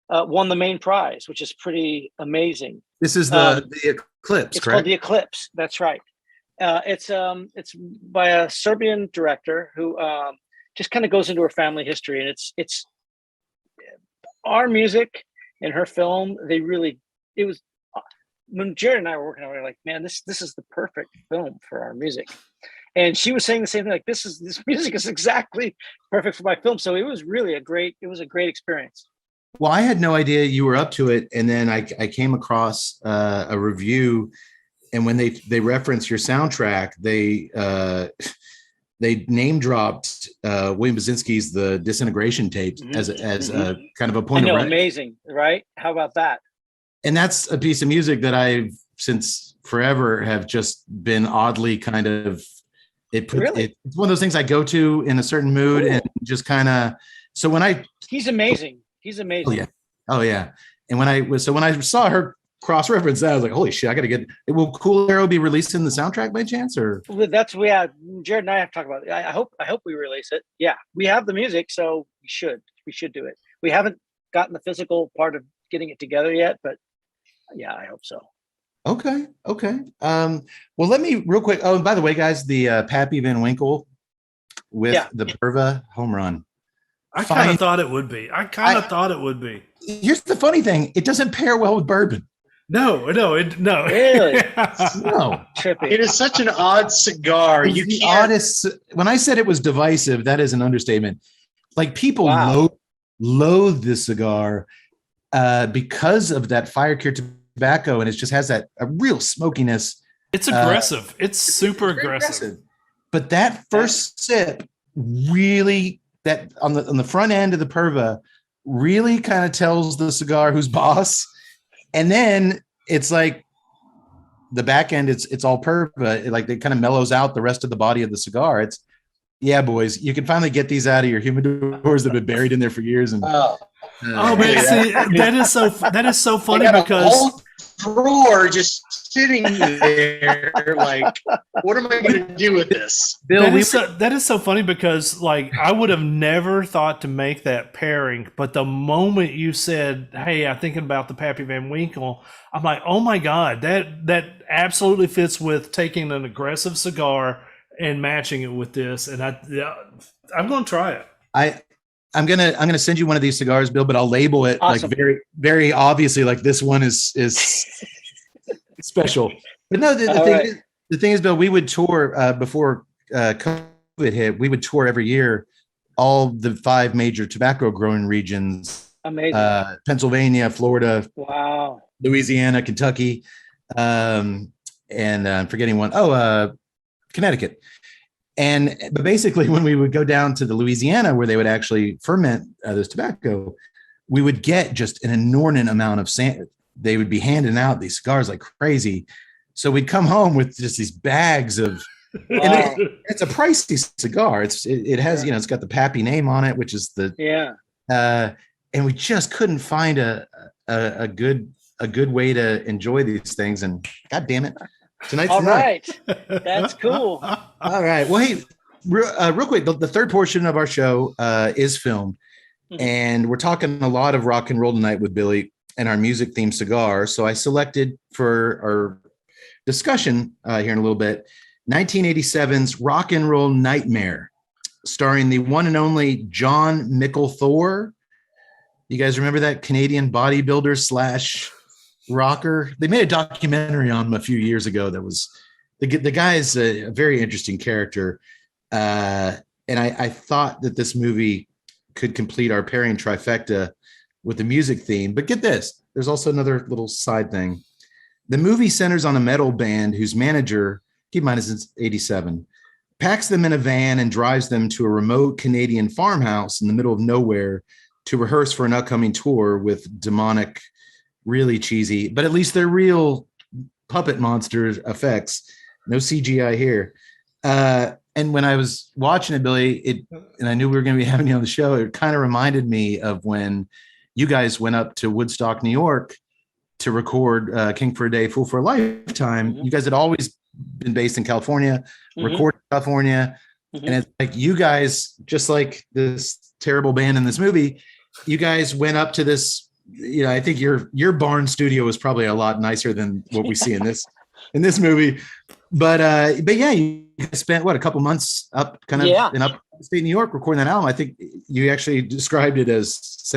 won the main prize, which is pretty amazing. This is the Eclipse, it's correct? Called The Eclipse. That's right. It's by a Serbian director who just kind of goes into her family history, and it's our music in her film. It was when Jared and I were working on it, we were like, man, this is the perfect film for our music. And she was saying the same thing, like this music is exactly perfect for my film. So it was really a great experience. Well, I had no idea you were up to it. And then I came across a review, and when they referenced your soundtrack, they name dropped William Basinski's The Disintegration tapes as a kind of a point of reference. Amazing, right? How about that? And that's a piece of music that I've since forever have just been oddly kind of it's one of those things I go to in a certain mood. Ooh. And just kind of he's amazing. Oh yeah. And when I saw her cross reference that, I was like, holy shit, I gotta get. Will Cool Arrow be releasing the soundtrack by chance, or? Well, Jared and I have to talk about it. I hope we release it. Yeah, we have the music, so we should do it. We haven't gotten the physical part of getting it together yet, but yeah, I hope so. Okay. Well, let me real quick. Oh, and by the way, guys, the Pappy Van Winkle with the Perva home run. I kind of thought it would be. Thought it would be. Here's the funny thing: it doesn't pair well with bourbon. No. Really? No. Trippy. It is such an odd cigar. It's the oddest. When I said it was divisive, that is an understatement. Like people loathe this cigar because of that fire cured tobacco, and it just has a real smokiness. It's aggressive. It's super aggressive. But that first sip really, that on the front end of the Perva, really kind of tells the cigar who's boss. And then it's like the back end, it's all Perva. Like it kind of mellows out the rest of the body of the cigar. It's, yeah, boys, you can finally get these out of your humidors that have been buried in there for years. And man, see, that is so funny because drawer just sitting there like, what am I going to do with this? Bill, that is so funny because like I would have never thought to make that pairing, but the moment you said, hey, I'm thinking about the Pappy Van Winkle, I'm like, oh my God, that absolutely fits with taking an aggressive cigar and matching it with this. And I'm going to try it. I'm gonna send you one of these cigars, Bill, but I'll label it like very, very obviously like this one is special. But no, the thing is, Bill, we would tour before COVID hit. We would tour every year, all the 5 major tobacco growing regions. Amazing. Pennsylvania, Florida, wow, Louisiana, Kentucky, and I'm forgetting one. Connecticut. But basically, when we would go down to the Louisiana where they would actually ferment this tobacco, we would get just an inordinate amount of sand. They would be handing out these cigars like crazy. So we'd come home with just these bags of. And it's a pricey cigar. It has it's got the Pappy name on it, which is and we just couldn't find a good way to enjoy these things. And God damn it. Tonight's all the night. Right. That's cool. All right. Well, hey, real quick, the third portion of our show is film. And we're talking a lot of rock and roll tonight with Billy and our music themed cigar. So I selected for discussion here in a little bit. 1987's Rock and Roll Nightmare, starring the one and only John Thor. You guys remember that Canadian bodybuilder slash rocker? They made a documentary on him a few years ago. That was the guy is a very interesting character, and I thought that this movie could complete our pairing trifecta with the music theme. But get this, there's also another little side thing. The movie centers on a metal band whose manager, keep in mind it's 87, packs them in a van and drives them to a remote Canadian farmhouse in the middle of nowhere to rehearse for an upcoming tour with demonic, really cheesy, but at least they're real puppet monster effects. No CGI here. And when I was watching it, Billy, and I knew we were going to be having you on the show, it kind of reminded me of when you guys went up to Woodstock, New York to record King for a Day, Fool for a Lifetime. You guys had always been based in California, recorded in California. And it's like you guys, just like this terrible band in this movie, you guys went up to this, I think your barn studio was probably a lot nicer than what we see in this movie. But yeah, you spent a couple months up in upstate New York recording that album. I think you actually described it as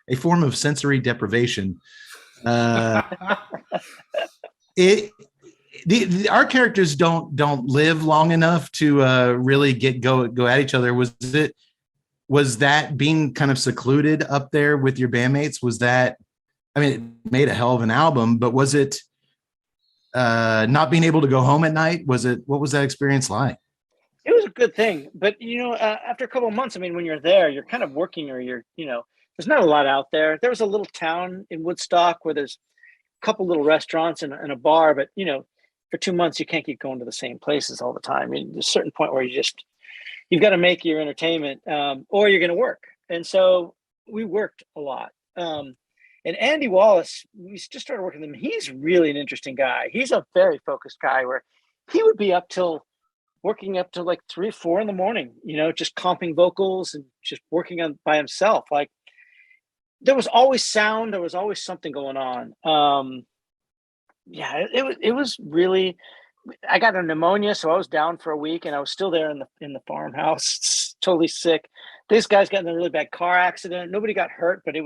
a form of sensory deprivation. Our characters don't live long enough to really go at each other. Was that being kind of secluded up there with your bandmates? Was that, it made a hell of an album, but was it not being able to go home at night? What was that experience like? It was a good thing, but after a couple of months, when you're there, you're kind of working, or there's not a lot out there. There was a little town in Woodstock where there's a couple little restaurants and a bar, but for 2 months you can't keep going to the same places all the time. There's a certain point where you've got to make your entertainment, or you're going to work. And so we worked a lot. And Andy Wallace, we just started working with him. He's really an interesting guy. He's a very focused guy where he would be working up till like 3 or 4 in the morning, just comping vocals and just working on by himself. Like there was always sound. There was always something going on. It was really, I got a pneumonia, so I was down for a week, and I was still there in the farmhouse, totally sick. This guy's got in a really bad car accident. Nobody got hurt, but it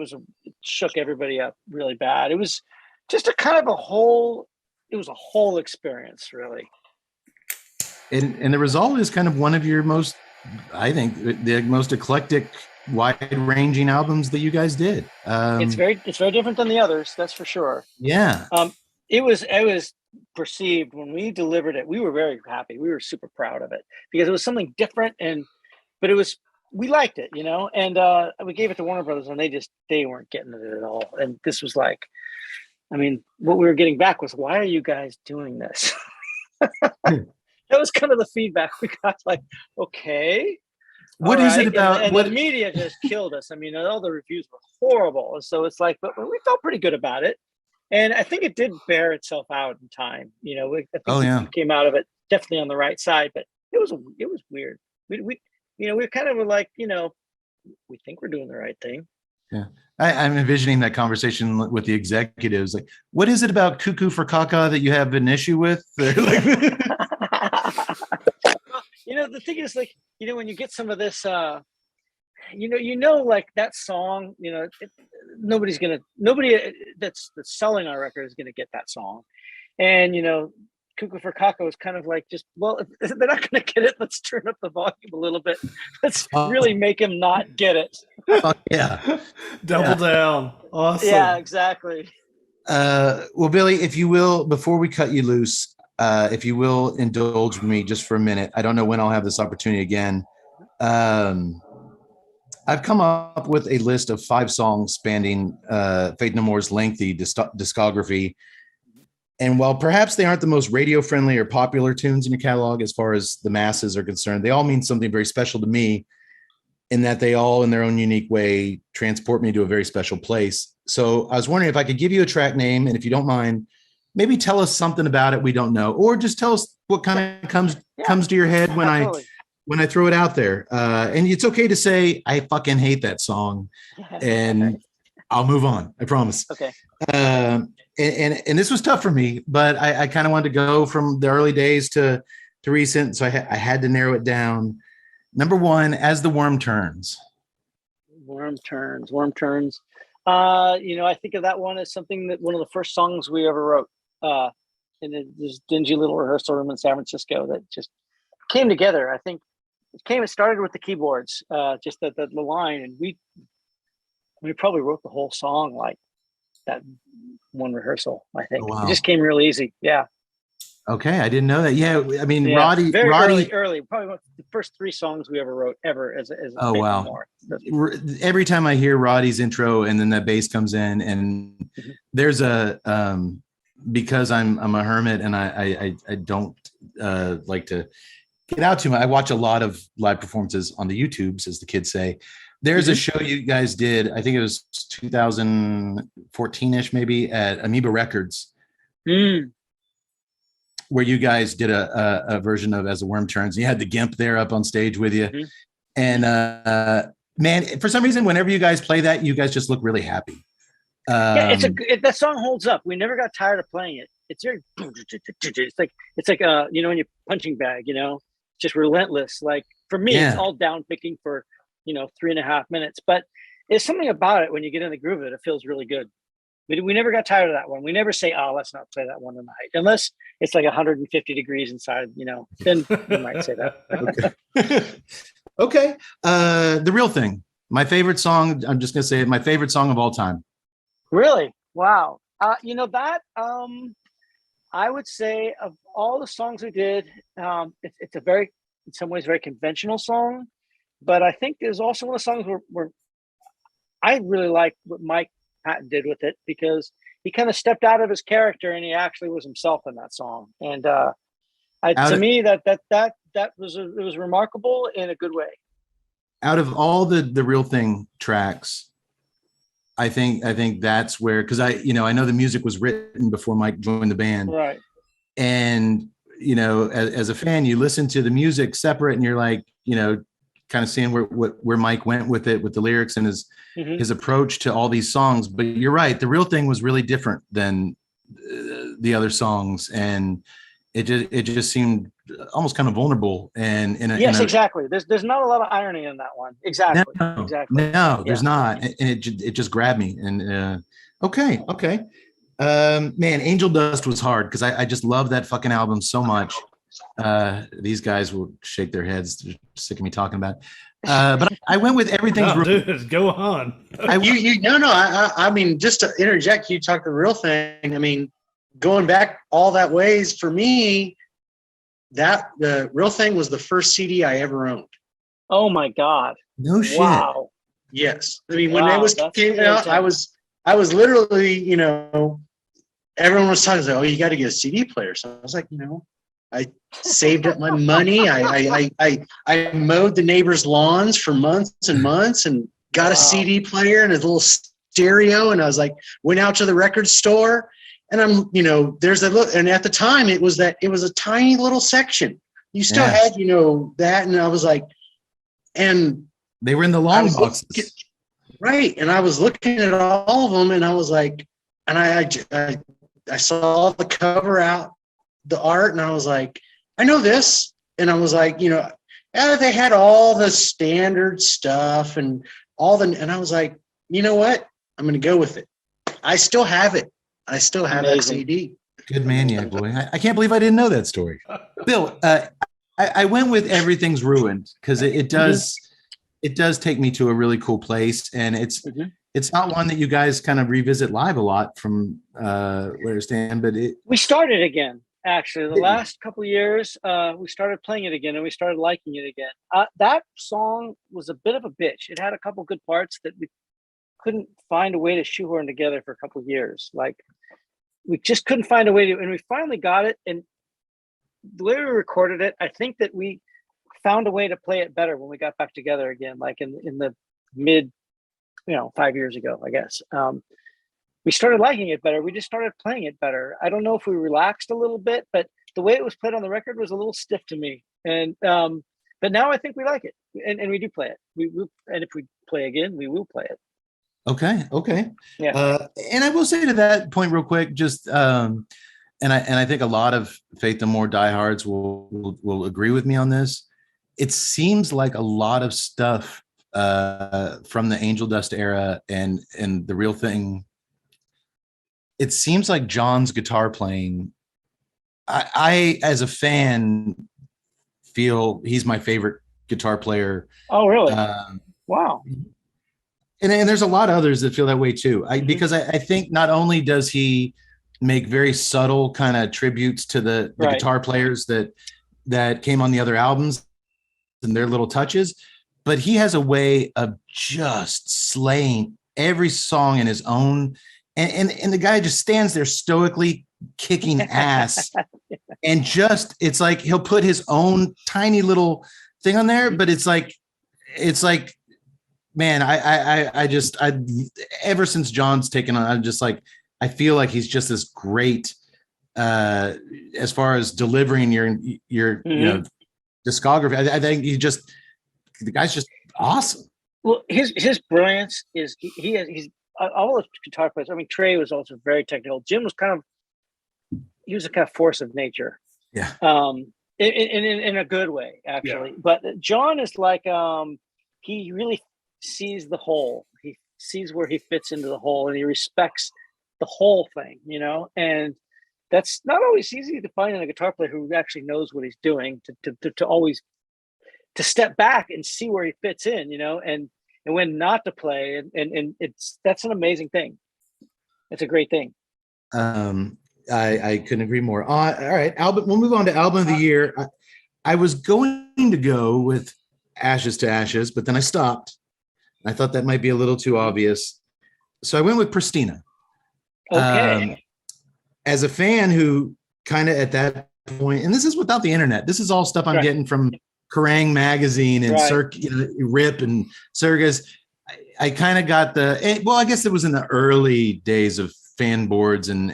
shook everybody up really bad. It was just a whole experience, really. And the result is kind of one of your most, I think, the most eclectic, wide-ranging albums that you guys did. It's very different than the others, that's for sure. Yeah. It was perceived when we delivered it. We were very happy. We were super proud of it because it was something different, but we liked it, and we gave it to Warner Brothers, and they weren't getting it at all. And this was like, what we were getting back was, why are you guys doing this? That was kind of the feedback we got. Like, okay, what is it about? And the media just killed us. All the reviews were horrible. And so it's like, but we felt pretty good about it. And I think it did bear itself out in time. I think we came out of it definitely on the right side, but it was weird. We kind of were like, we think we're doing the right thing. Yeah. I'm envisioning that conversation with the executives. Like, what is it about Cuckoo for Caca that you have an issue with? The thing is, like, when you get some of this, like that song, nobody that's selling our record is going to get that song. And, Cuckoo for Caca was kind of like, if they're not going to get it, let's turn up the volume a little bit. Let's really make him not get it. Yeah. Double down. Awesome. Yeah, exactly. Well, Billy, if you will, before we cut you loose, if you will indulge me just for a minute. I don't know when I'll have this opportunity again. I've come up with a list of 5 songs spanning Faith No More's lengthy discography. And while perhaps they aren't the most radio-friendly or popular tunes in your catalog as far as the masses are concerned, they all mean something very special to me in that they all, in their own unique way, transport me to a very special place. So I was wondering if I could give you a track name, and if you don't mind, maybe tell us something about it we don't know, or just tell us what kind of comes to your head when I throw it out there. And it's okay to say, I fucking hate that song, and I'll move on. I promise. Okay. and this was tough for me, but I kind of wanted to go from the early days to recent, so I had to narrow it down. Number one, As the Worm Turns. Worm turns. I think of that one as something that one of the first songs we ever wrote in this dingy little rehearsal room in San Francisco that just came together. I think it started with the keyboards, just the line, and we probably wrote the whole song like that one rehearsal. I think Wow. It just came real easy. Yeah. Okay, I didn't know that. Yeah, I mean, Yeah, Roddy, early, probably one of the first 3 songs we ever wrote as oh wow. Every time I hear Roddy's intro and then that bass comes in, and there's a because I'm a hermit and I don't like to get out too much. I watch a lot of live performances on the YouTubes, as the kids say. There's a show you guys did, I think it was 2014-ish maybe, at Amoeba Records. Where you guys did a version of As the Worm Turns. You had the Gimp there up on stage with you. And man, for some reason, whenever you guys play that, you guys just look really happy. Yeah, that song holds up. We never got tired of playing it. It's very, it's like in your punching bag, just relentless. Like for me, it's all down picking for 3.5 minutes. But there's something about it when you get in the groove of it. It feels really good. We never got tired of that one. We never say, "Oh, let's not play that one tonight," unless it's like 150 degrees inside. Then we might say that. Okay. The Real Thing, my favorite song. I'm just gonna say it. My favorite song of all time. Really? Wow. That. I would say of all the songs we did, it's a very, in some ways, very conventional song. But I think there's also one of the songs where I really like what Mike Patton did with it, because he kind of stepped out of his character and he actually was himself in that song. And to me, that was remarkable in a good way. Out of all the Real Thing tracks, I think that's where, because I know the music was written before Mike joined the band, right? And as a fan, you listen to the music separate, and you're like, kind of seeing where Mike went with it, with the lyrics and his approach to all these songs. But you're right, The Real Thing was really different than the other songs, and it just seemed almost kind of vulnerable. And exactly. There's not a lot of irony in that one. Exactly. No, there's not, and it just grabbed me. And okay. Man, Angel Dust was hard because I just love that fucking album so much. These guys will shake their heads. They're sick of me talking about it. But I went with Everything's Real. Dude, go on. I mean, just to interject, you talked the Real Thing. I mean, going back all that ways, for me, that the Real Thing was the first CD I ever owned. Oh my God. No shit. Wow. Yes. I mean, when it came out, I was literally, everyone was talking like, "Oh, you got to get a CD player." So I was like, I saved up my money. I mowed the neighbors' lawns for months and months and got a CD player and a little stereo. And I was like, went out to the record store, and there's a look. And at the time it was a tiny little section. You still had, that. And I was like, and they were in the long boxes. Right. And I was looking at all of them, and I was like, and I saw the cover out, the art, and I was like, I know this. And I was like, they had all the standard stuff and and I was like, you know what? I'm going to go with it. I still have it. I still have that CD. Good maniac, boy. I can't believe I didn't know that story. Bill, I went with Everything's Ruined because it does take me to a really cool place. And it's not one that you guys kind of revisit live a lot from where I stand, but we started again. Actually, the last couple of years, we started playing it again, and we started liking it again. That song was a bit of a bitch. It had a couple good parts that we couldn't find a way to shoehorn together for a couple of years. Like, we just couldn't find a way to, and we finally got it. And the way we recorded it, I think that we found a way to play it better when we got back together again, like in the mid, 5 years ago, I guess. We started liking it better. We just started playing it better. I don't know if we relaxed a little bit, but the way it was played on the record was a little stiff to me. And but now I think we like it, and we do play it. And if we play again, we will play it. Okay. Yeah. And I will say to that point real quick, just and I think a lot of Faith No More diehards will agree with me on this. It seems like a lot of stuff from the Angel Dust era and the Real Thing. It seems like John's guitar playing. I as a fan feel he's my favorite guitar player. Oh, really? Wow. And there's a lot of others that feel that way too. Because I think not only does he make very subtle kind of tributes to the Right. guitar players that came on the other albums and their little touches, but he has a way of just slaying every song in his own. And the guy just stands there stoically kicking ass. And just, it's like he'll put his own tiny little thing on there, but it's like, man, I ever since John's taken on, I'm just like, I feel like he's just as great as far as delivering your you know, discography. I think the guy's just awesome. Well, his brilliance is he's all those guitar players. I mean, Trey was also very technical. Jim was he was a kind of force of nature. Yeah. In a good way, actually. Yeah. But John is like, he really sees the whole. He sees where he fits into the whole, and he respects the whole thing, you know. And that's not always easy to find in a guitar player who actually knows what he's doing. To always to step back and see where he fits in, you know, and when not to play, and that's an amazing thing. It's a great thing. I couldn't agree more. All right, album. We'll move on to album of the year. I was going to go with Ashes to Ashes, but then I stopped. I thought that might be a little too obvious, so I went with Pristina. Okay. As a fan who kind of at that point, and this is without the internet. This is all stuff I'm getting from Kerrang magazine and Rip and Circus. I kind of got I guess it was in the early days of fan boards and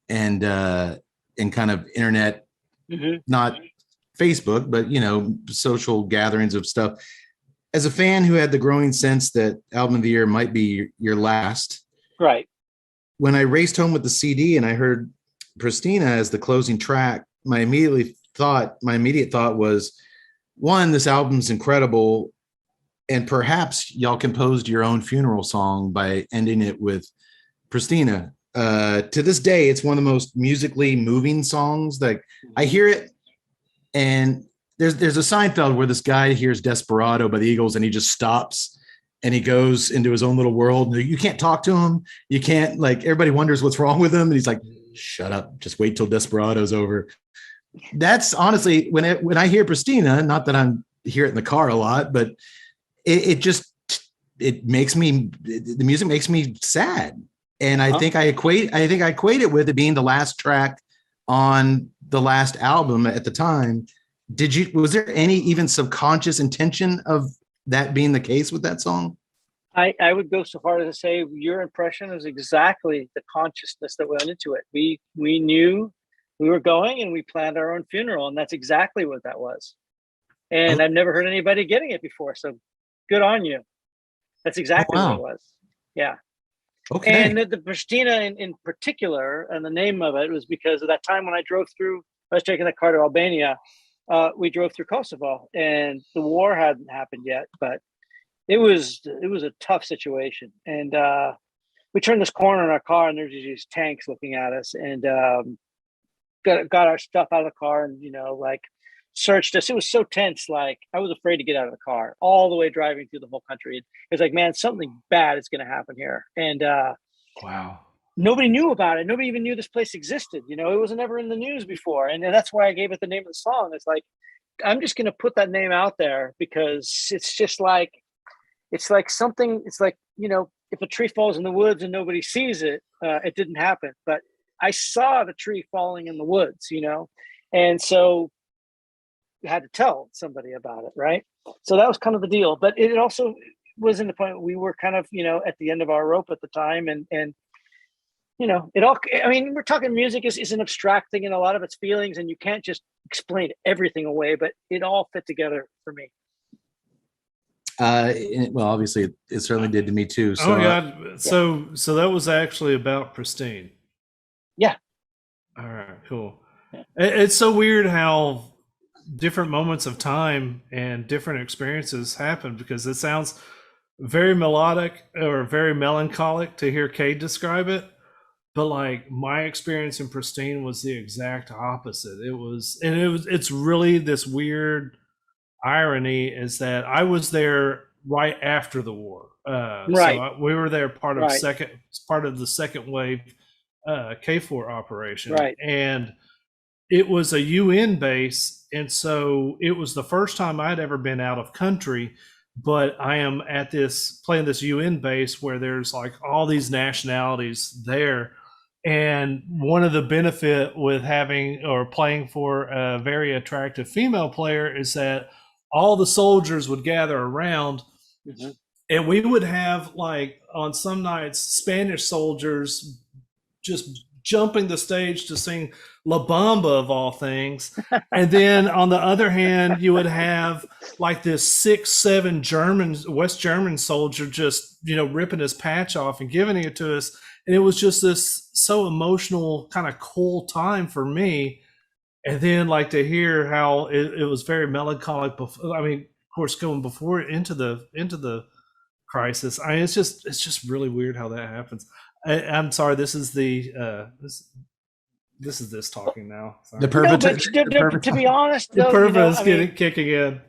kind of internet, not Facebook, but, you know, social gatherings of stuff. As a fan who had the growing sense that album of the year might be your last. Right. When I raced home with the CD and I heard Pristina as the closing track, my immediate thought was, one, this album's incredible. And perhaps y'all composed your own funeral song by ending it with Pristina. To this day, it's one of the most musically moving songs. Like, I hear it, and there's a Seinfeld where this guy hears Desperado by the Eagles and he just stops and he goes into his own little world. You can't talk to him. You can't, like, everybody wonders what's wrong with him. And he's like, shut up, just wait till Desperado's over. That's honestly, when I hear Pristina, not that I'm hear it in the car a lot, but it makes me, the music makes me sad. And I think I equate it with it being the last track on the last album at the time. Was there any even subconscious intention of that being the case with that song? I would go so far as to say your impression is exactly the consciousness that went into it. We knew we were going and we planned our own funeral, and that's exactly what that was. And I've never heard anybody getting it before. So good on you. That's exactly what it was. Yeah. Okay. And the Pristina in particular, and the name of it was because of that time when I was taking the car to Albania. We drove through Kosovo, and the war hadn't happened yet, but it was a tough situation. And we turned this corner in our car, and there's these tanks looking at us, and got our stuff out of the car, and, you know, like, searched us. It was so tense. Like, I was afraid to get out of the car all the way driving through the whole country. It was like, man, something bad is going to happen here. And wow. Nobody knew about it. Nobody even knew this place existed. You know, it was never in the news before. And that's why I gave it the name of the song. It's like, I'm just going to put that name out there because it's just like, it's like something, it's like, you know, if a tree falls in the woods and nobody sees it, it didn't happen. But I saw the tree falling in the woods, you know? And so you had to tell somebody about it, right? So that was kind of the deal. But it also was in the point we were kind of, you know, at the end of our rope at the time. And you know, we're talking music is an abstract thing, and a lot of its feelings, and you can't just explain everything away, but it all fit together for me. Well, obviously, it certainly did to me too. So, oh God! So that was actually about Pristine. Yeah. All right, cool. It's so weird how different moments of time and different experiences happen, because it sounds very melodic or very melancholic to hear Cade describe it. But like my experience in Pristine was the exact opposite. It's really this weird irony is that I was there right after the war. Right. So we were there part of Right. part of the second wave K4 operation. Right. And it was a UN base. And so it was the first time I'd ever been out of country, but I am at playing this UN base where there's like all these nationalities there. And one of the benefit with having or playing for a very attractive female player is that all the soldiers would gather around, Mm-hmm. and we would have, like, on some nights, Spanish soldiers just jumping the stage to sing La Bamba of all things. And then on the other hand, you would have like this 6'7" West German soldier just, ripping his patch off and giving it to us. And it was just this so emotional, kind of cool time for me. And then like to hear how it was very melancholic. I mean, of course, going before into the crisis. I mean, it's just really weird how that happens. I'm sorry. This is this talking now. Sorry. To be honest, the though, purpose kicking in.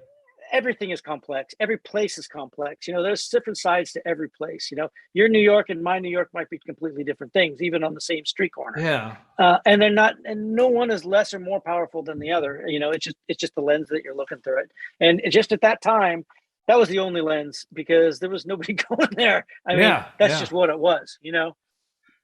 Everything is complex. Every place is complex. There's different sides to every place. Your New York and my New York might be completely different things, even on the same street corner. Yeah. And they're not, and no one is less or more powerful than the other. It's just the lens that you're looking through it. And just at that time, that was the only lens, because there was nobody going there. I mean, that's just what it was.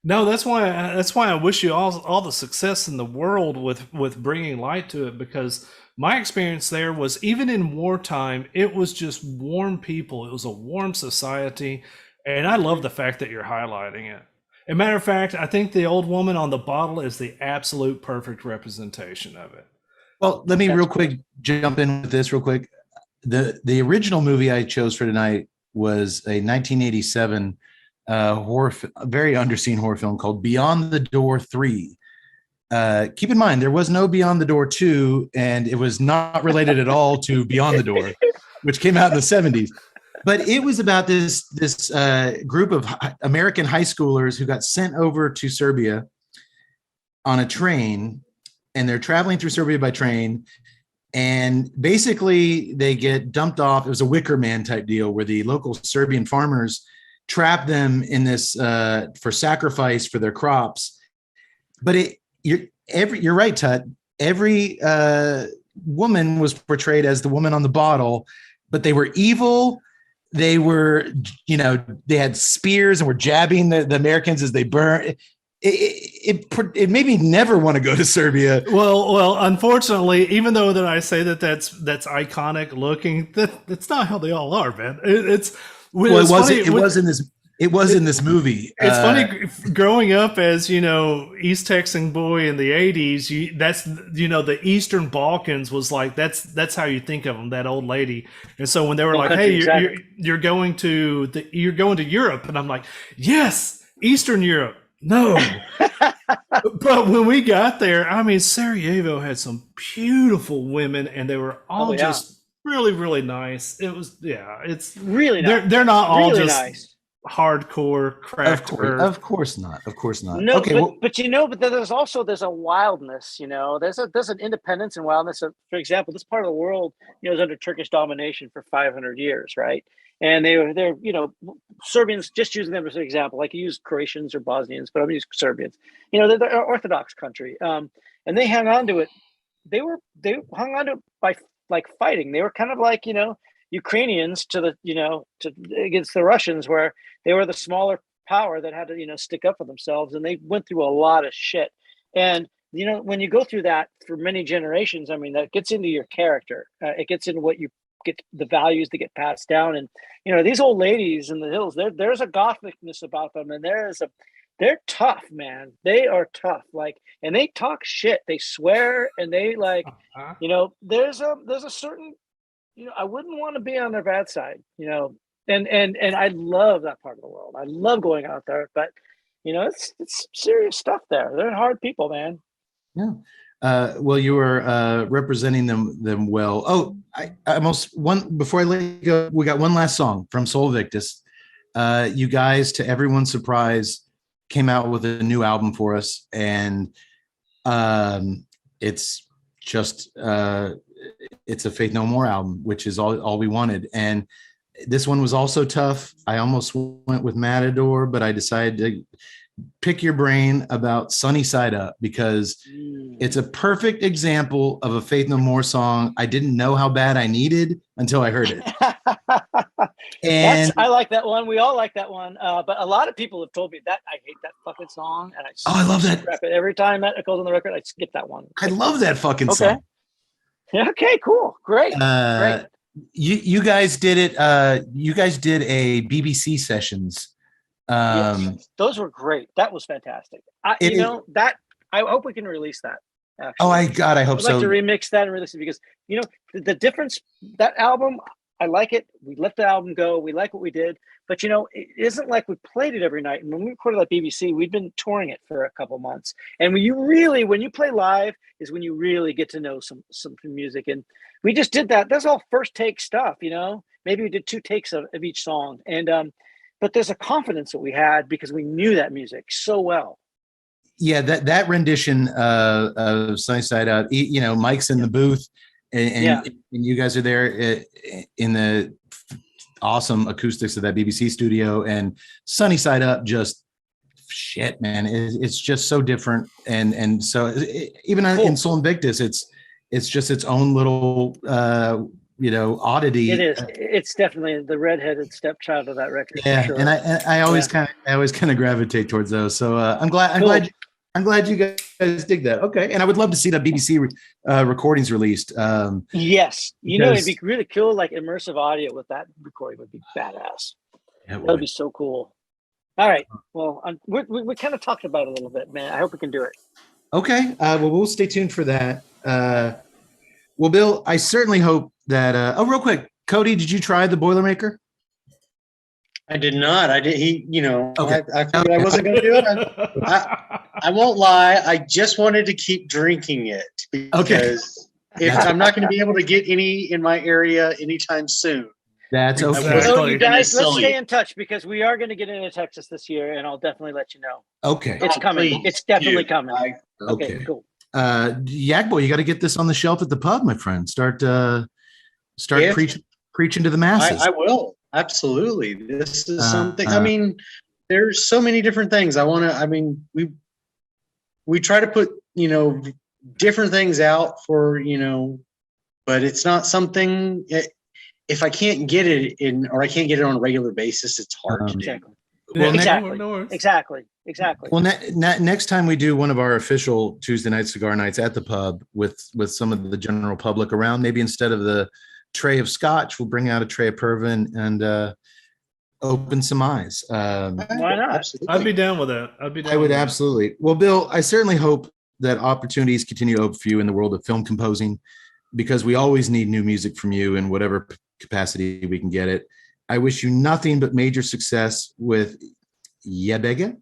No, that's why I wish you all the success in the world with bringing light to it, because my experience there was, even in wartime, it was just warm people. It was a warm society, and I love the fact that you're highlighting it. As a matter of fact, I think the old woman on the bottle is the absolute perfect representation of it. Well, let me real quick jump in with this real quick. The original movie I chose for tonight was a 1987 very underseen horror film called Beyond the Door 3. Keep in mind, there was no Beyond the Door 2, and it was not related at all to Beyond the Door, which came out in the 70s. But it was about this group of American high schoolers who got sent over to Serbia on a train, and they're traveling through Serbia by train. And basically, they get dumped off. It was a Wicker Man type deal where the local Serbian farmers trap them in this for sacrifice for their crops. But you're right, Tut. Every woman was portrayed as the woman on the bottle, but they were evil. They were, they had spears and were jabbing the Americans as they burned. It made me never want to go to Serbia. Well, unfortunately, even though that I say that's iconic looking, that's not how they all are, man. It was in this movie. It's funny growing up as, East Texan boy in the 80s. That's the Eastern Balkans was like, that's how you think of them, that old lady. And so when they were like, hey, you're going to Europe, and I'm like, yes, Eastern Europe. No. But when we got there, I mean, Sarajevo had some beautiful women, and they were all just really, really nice. It was, it's really nice. They're not all really just nice. Hardcore craft. Of course not. No, okay, but there's a wildness. There's an independence and wildness. For example, this part of the world, is under Turkish domination for 500 years, right? And they're Serbians, just using them as an example, like you use Croatians or Bosnians, but I'm using Serbians. They're an Orthodox country, and they hung on to it. They hung on to it by like fighting. They were kind of like Ukrainians to against the Russians, where they were the smaller power that had to stick up for themselves, and they went through a lot of shit. And when you go through that for many generations, I mean, that gets into your character. It gets into what you get, the values that get passed down. And these old ladies in the hills, there's a gothicness about them, and they're tough, man. They are tough. Like, and they talk shit. They swear, and they like, there's a certain I wouldn't want to be on their bad side, and I love that part of the world. I love going out there, but it's serious stuff there. They're hard people, man. Yeah. Well, you were representing them well. Oh, I almost before I let you go, we got one last song from Sol Victus. You guys, to everyone's surprise, came out with a new album for us, and it's just it's a Faith No More album, which is all we wanted. And this one was also tough. I almost went with Matador, but I decided to pick your brain about Sunny Side Up because it's a perfect example of a Faith No More song I didn't know how bad I needed until I heard it. And I like that one. We all like that one. But a lot of people have told me that I hate that fucking song, and I love that. Scrap it. Every time that goes on the record, I skip that one. I love that fucking song. Okay, cool, great. Great. You guys did it. You guys did a BBC sessions. Yes, those were great. That was fantastic. I hope we can release that. Actually. Oh, I hope so. I'd like to remix that and release it because the difference, that album, I like it. We let the album go. We like what we did, but it isn't like we played it every night. And when we recorded that BBC, we'd been touring it for a couple months. And when you play live is when you really get to know some music. And we just did that. That's all first take stuff. Maybe we did 2 takes of each song. And but there's a confidence that we had because we knew that music so well. Yeah, that rendition of Sunny Side Up, Mike's in the booth, and you guys are there in the awesome acoustics of that BBC studio, and Sunny Side Up, just shit, man, it's just so different, and so even in Sol Invictus, it's just its own little oddity. It is. It's definitely the redheaded stepchild of that record. Yeah, for sure. and I always kind of gravitate towards those. So I'm glad you guys dig that. Okay, and I would love to see that BBC recordings released. Yes, it'd be really cool. Like immersive audio with that recording would be badass. That would be so cool. All right. Well, we kind of talked about it a little bit, man. I hope we can do it. Okay. Well, we'll stay tuned for that. Well, Bill, I certainly hope that. Real quick, Cody, did you try the Boilermaker? I did not. I did. Okay. I figured I wasn't going to do it. I won't lie. I just wanted to keep drinking it because if I'm not going to be able to get any in my area anytime soon. That's okay. So you guys, let's stay in touch because we are going to get into Texas this year, and I'll definitely let you know. Okay. It's coming. Please. It's definitely coming. Okay. Cool. Yak Boy, you got to get this on the shelf at the pub, my friend. Start preaching to the masses. I will. Absolutely. This is something. I mean, there's so many different things I want to. I mean, we try to put different things out for but it's not something. If I can't get it in, or I can't get it on a regular basis, it's hard to do. Well, Exactly. Well, next time we do one of our official Tuesday night cigar nights at the pub with some of the general public around, maybe instead of the tray of scotch, we'll bring out a tray of Pervin and open some eyes. Why not? Absolutely. I'd be down with that. I would absolutely. Well, Bill, I certainly hope that opportunities continue to open for you in the world of film composing, because we always need new music from you in whatever capacity we can get it. I wish you nothing but major success with Yebiga.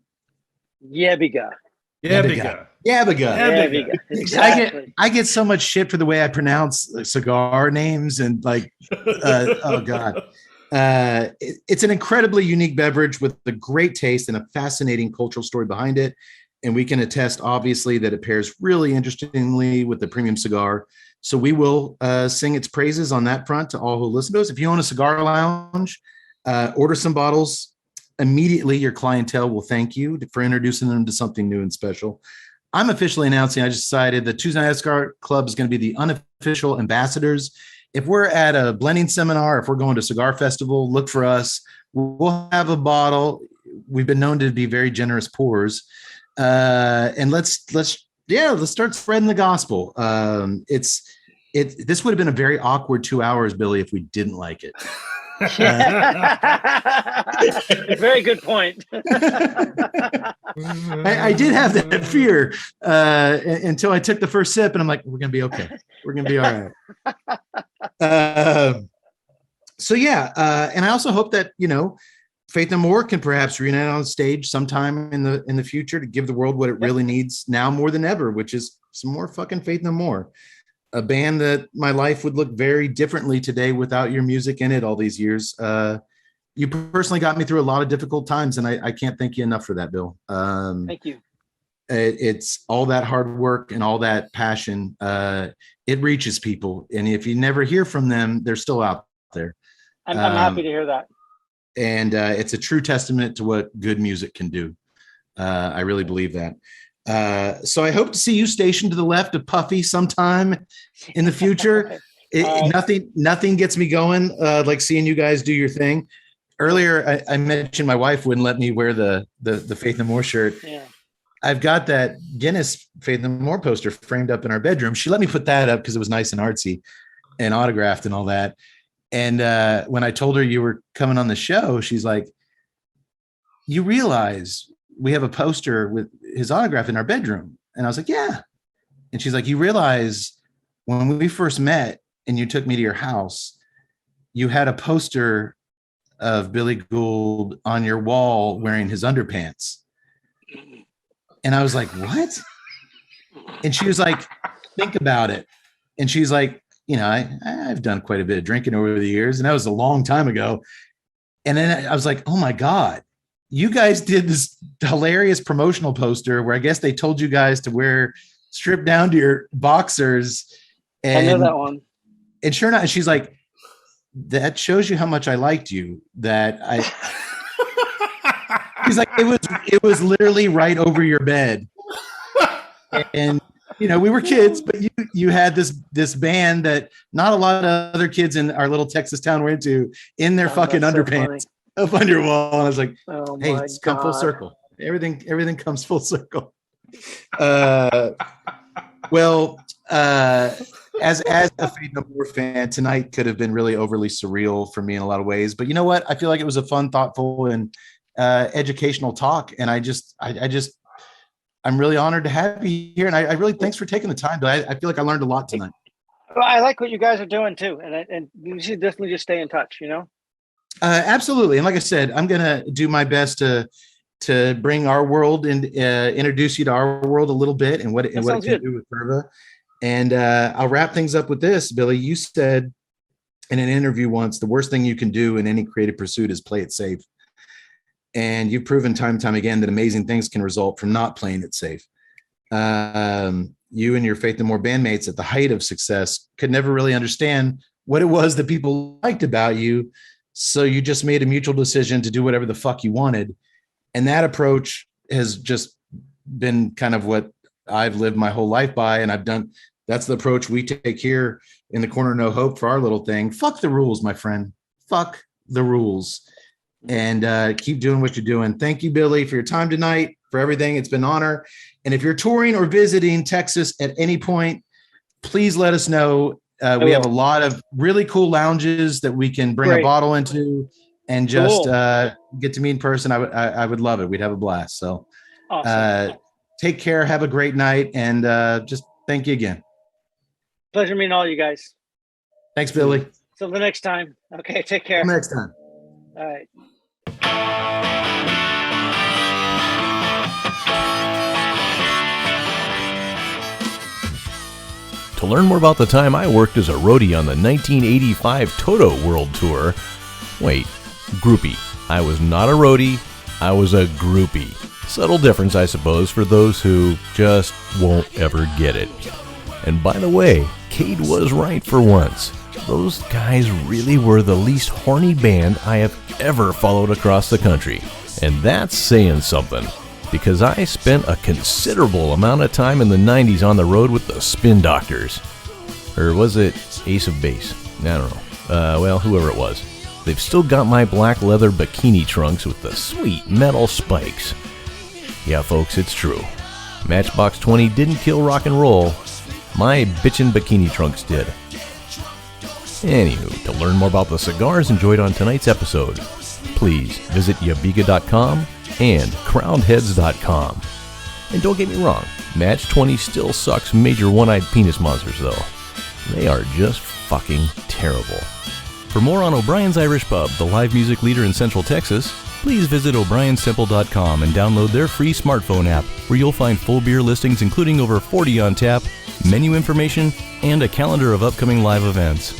Exactly. I get so much shit for the way I pronounce cigar names and oh God. It's an incredibly unique beverage with a great taste and a fascinating cultural story behind it. And we can attest, obviously, that it pairs really interestingly with the premium cigar. So we will sing its praises on that front to all who listen to us. If you own a cigar lounge, order some bottles. Immediately, your clientele will thank you for introducing them to something new and special. I'm officially announcing, I just decided the Tuesday Night Cigar Club is going to be the unofficial ambassadors. If we're at a blending seminar, if we're going to a cigar festival, look for us. We'll have a bottle. We've been known to be very generous pourers. And let's start spreading the gospel. This would have been a very awkward 2 hours, Billy, if we didn't like it. Very good point. I did have that fear until I took the first sip, and I'm like, we're gonna be okay. We're gonna be all right. So yeah, and I also hope that Faith No More can perhaps reunite on stage sometime in the future to give the world what it really needs now more than ever, which is some more fucking Faith No More. A band that my life would look very differently today without your music in it all these years. You personally got me through a lot of difficult times, and I can't thank you enough for that, Bill. Thank you. It's all that hard work and all that passion. It reaches people, and if you never hear from them, they're still out there. I'm happy to hear that. And it's a true testament to what good music can do. I really believe that. So I hope to see you stationed to the left of Puffy sometime in the future. Nothing gets me going like seeing you guys do your thing. Earlier, I mentioned my wife wouldn't let me wear the Faith No More shirt. Yeah. I've got that Guinness Faith No More poster framed up in our bedroom. She let me put that up because it was nice and artsy and autographed and all that. And when I told her you were coming on the show, she's like, "You realize we have a poster with his autograph in our bedroom?" And I was like, "Yeah." And she's like, "You realize when we first met and you took me to your house, you had a poster of Billy Gould on your wall wearing his underpants." And I was like, "What?" And she was like, "Think about it." And she's like, I've done quite a bit of drinking over the years, and that was a long time ago. And then I was like, "Oh my God, you guys did this hilarious promotional poster where I guess they told you guys to strip down to your boxers." And I know that one. And sure enough, she's like, "That shows you how much I liked you." He's like, it was literally right over your bed. And we were kids, but you had this band that not a lot of other kids in our little Texas town were into in their fucking underpants up on your wall. And I was like, "Hey, it's come full circle. Everything comes full circle." Well, as a Faith No More fan, tonight could have been really overly surreal for me in a lot of ways. But you know what? I feel like it was a fun, thoughtful, and educational talk. And I'm really honored to have you here. And I really, thanks for taking the time. But I feel like I learned a lot tonight. Well, I like what you guys are doing too. And you should definitely just stay in touch, Absolutely. And like I said, I'm going to do my best to bring our world and introduce you to our world a little bit and what it can do with Verva. And I'll wrap things up with this. Billy, you said in an interview once, the worst thing you can do in any creative pursuit is play it safe. And you've proven time and time again that amazing things can result from not playing it safe. You and your Faith No More bandmates at the height of success could never really understand what it was that people liked about you. So you just made a mutual decision to do whatever the fuck you wanted. And that approach has just been kind of what I've lived my whole life by. And that's the approach we take here in the Corner No Hope for our little thing. Fuck the rules, my friend. Fuck the rules. And keep doing what you're doing. Thank you, Billy, for your time tonight, for everything. It's been an honor. And if you're touring or visiting Texas at any point, please let us know. We have a lot of really cool lounges that we can bring a bottle into and just get to meet in person. I would love it. We'd have a blast. So awesome. Take care. Have a great night. And just thank you again. Pleasure meeting all you guys. Thanks, Billy. Till the next time. Okay, take care. Till next time. All right. To learn more about the time I worked as a roadie on the 1985 Toto World Tour, wait, groupie. I was not a roadie, I was a groupie. Subtle difference, I suppose, for those who just won't ever get it. And by the way, Cade was right for once. Those guys really were the least horny band I have ever followed across the country. And that's saying something, because I spent a considerable amount of time in the 90s on the road with the Spin Doctors. Or was it Ace of Base? I don't know. Well, whoever it was. They've still got my black leather bikini trunks with the sweet metal spikes. Yeah, folks, it's true. Matchbox 20 didn't kill rock and roll. My bitchin' bikini trunks did. Anywho, to learn more about the cigars enjoyed on tonight's episode, please visit Yebiga.com and crownedheads.com. And don't get me wrong, Match 20 still sucks major one-eyed penis monsters though. They are just fucking terrible. For more on O'Brien's Irish Pub, the live music leader in Central Texas, please visit o'brienstemple.com and download their free smartphone app, where you'll find full beer listings including over 40 on tap, menu information, and a calendar of upcoming live events.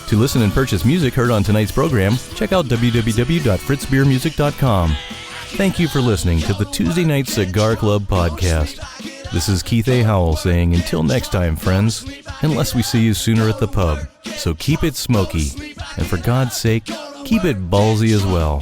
To listen and purchase music heard on tonight's program, check out www.fritzbeermusic.com. Thank you for listening to the Tuesday Night Cigar Club podcast. This is Keith A. Howell saying until next time, friends, unless we see you sooner at the pub. So keep it smoky, and for God's sake, keep it ballsy as well.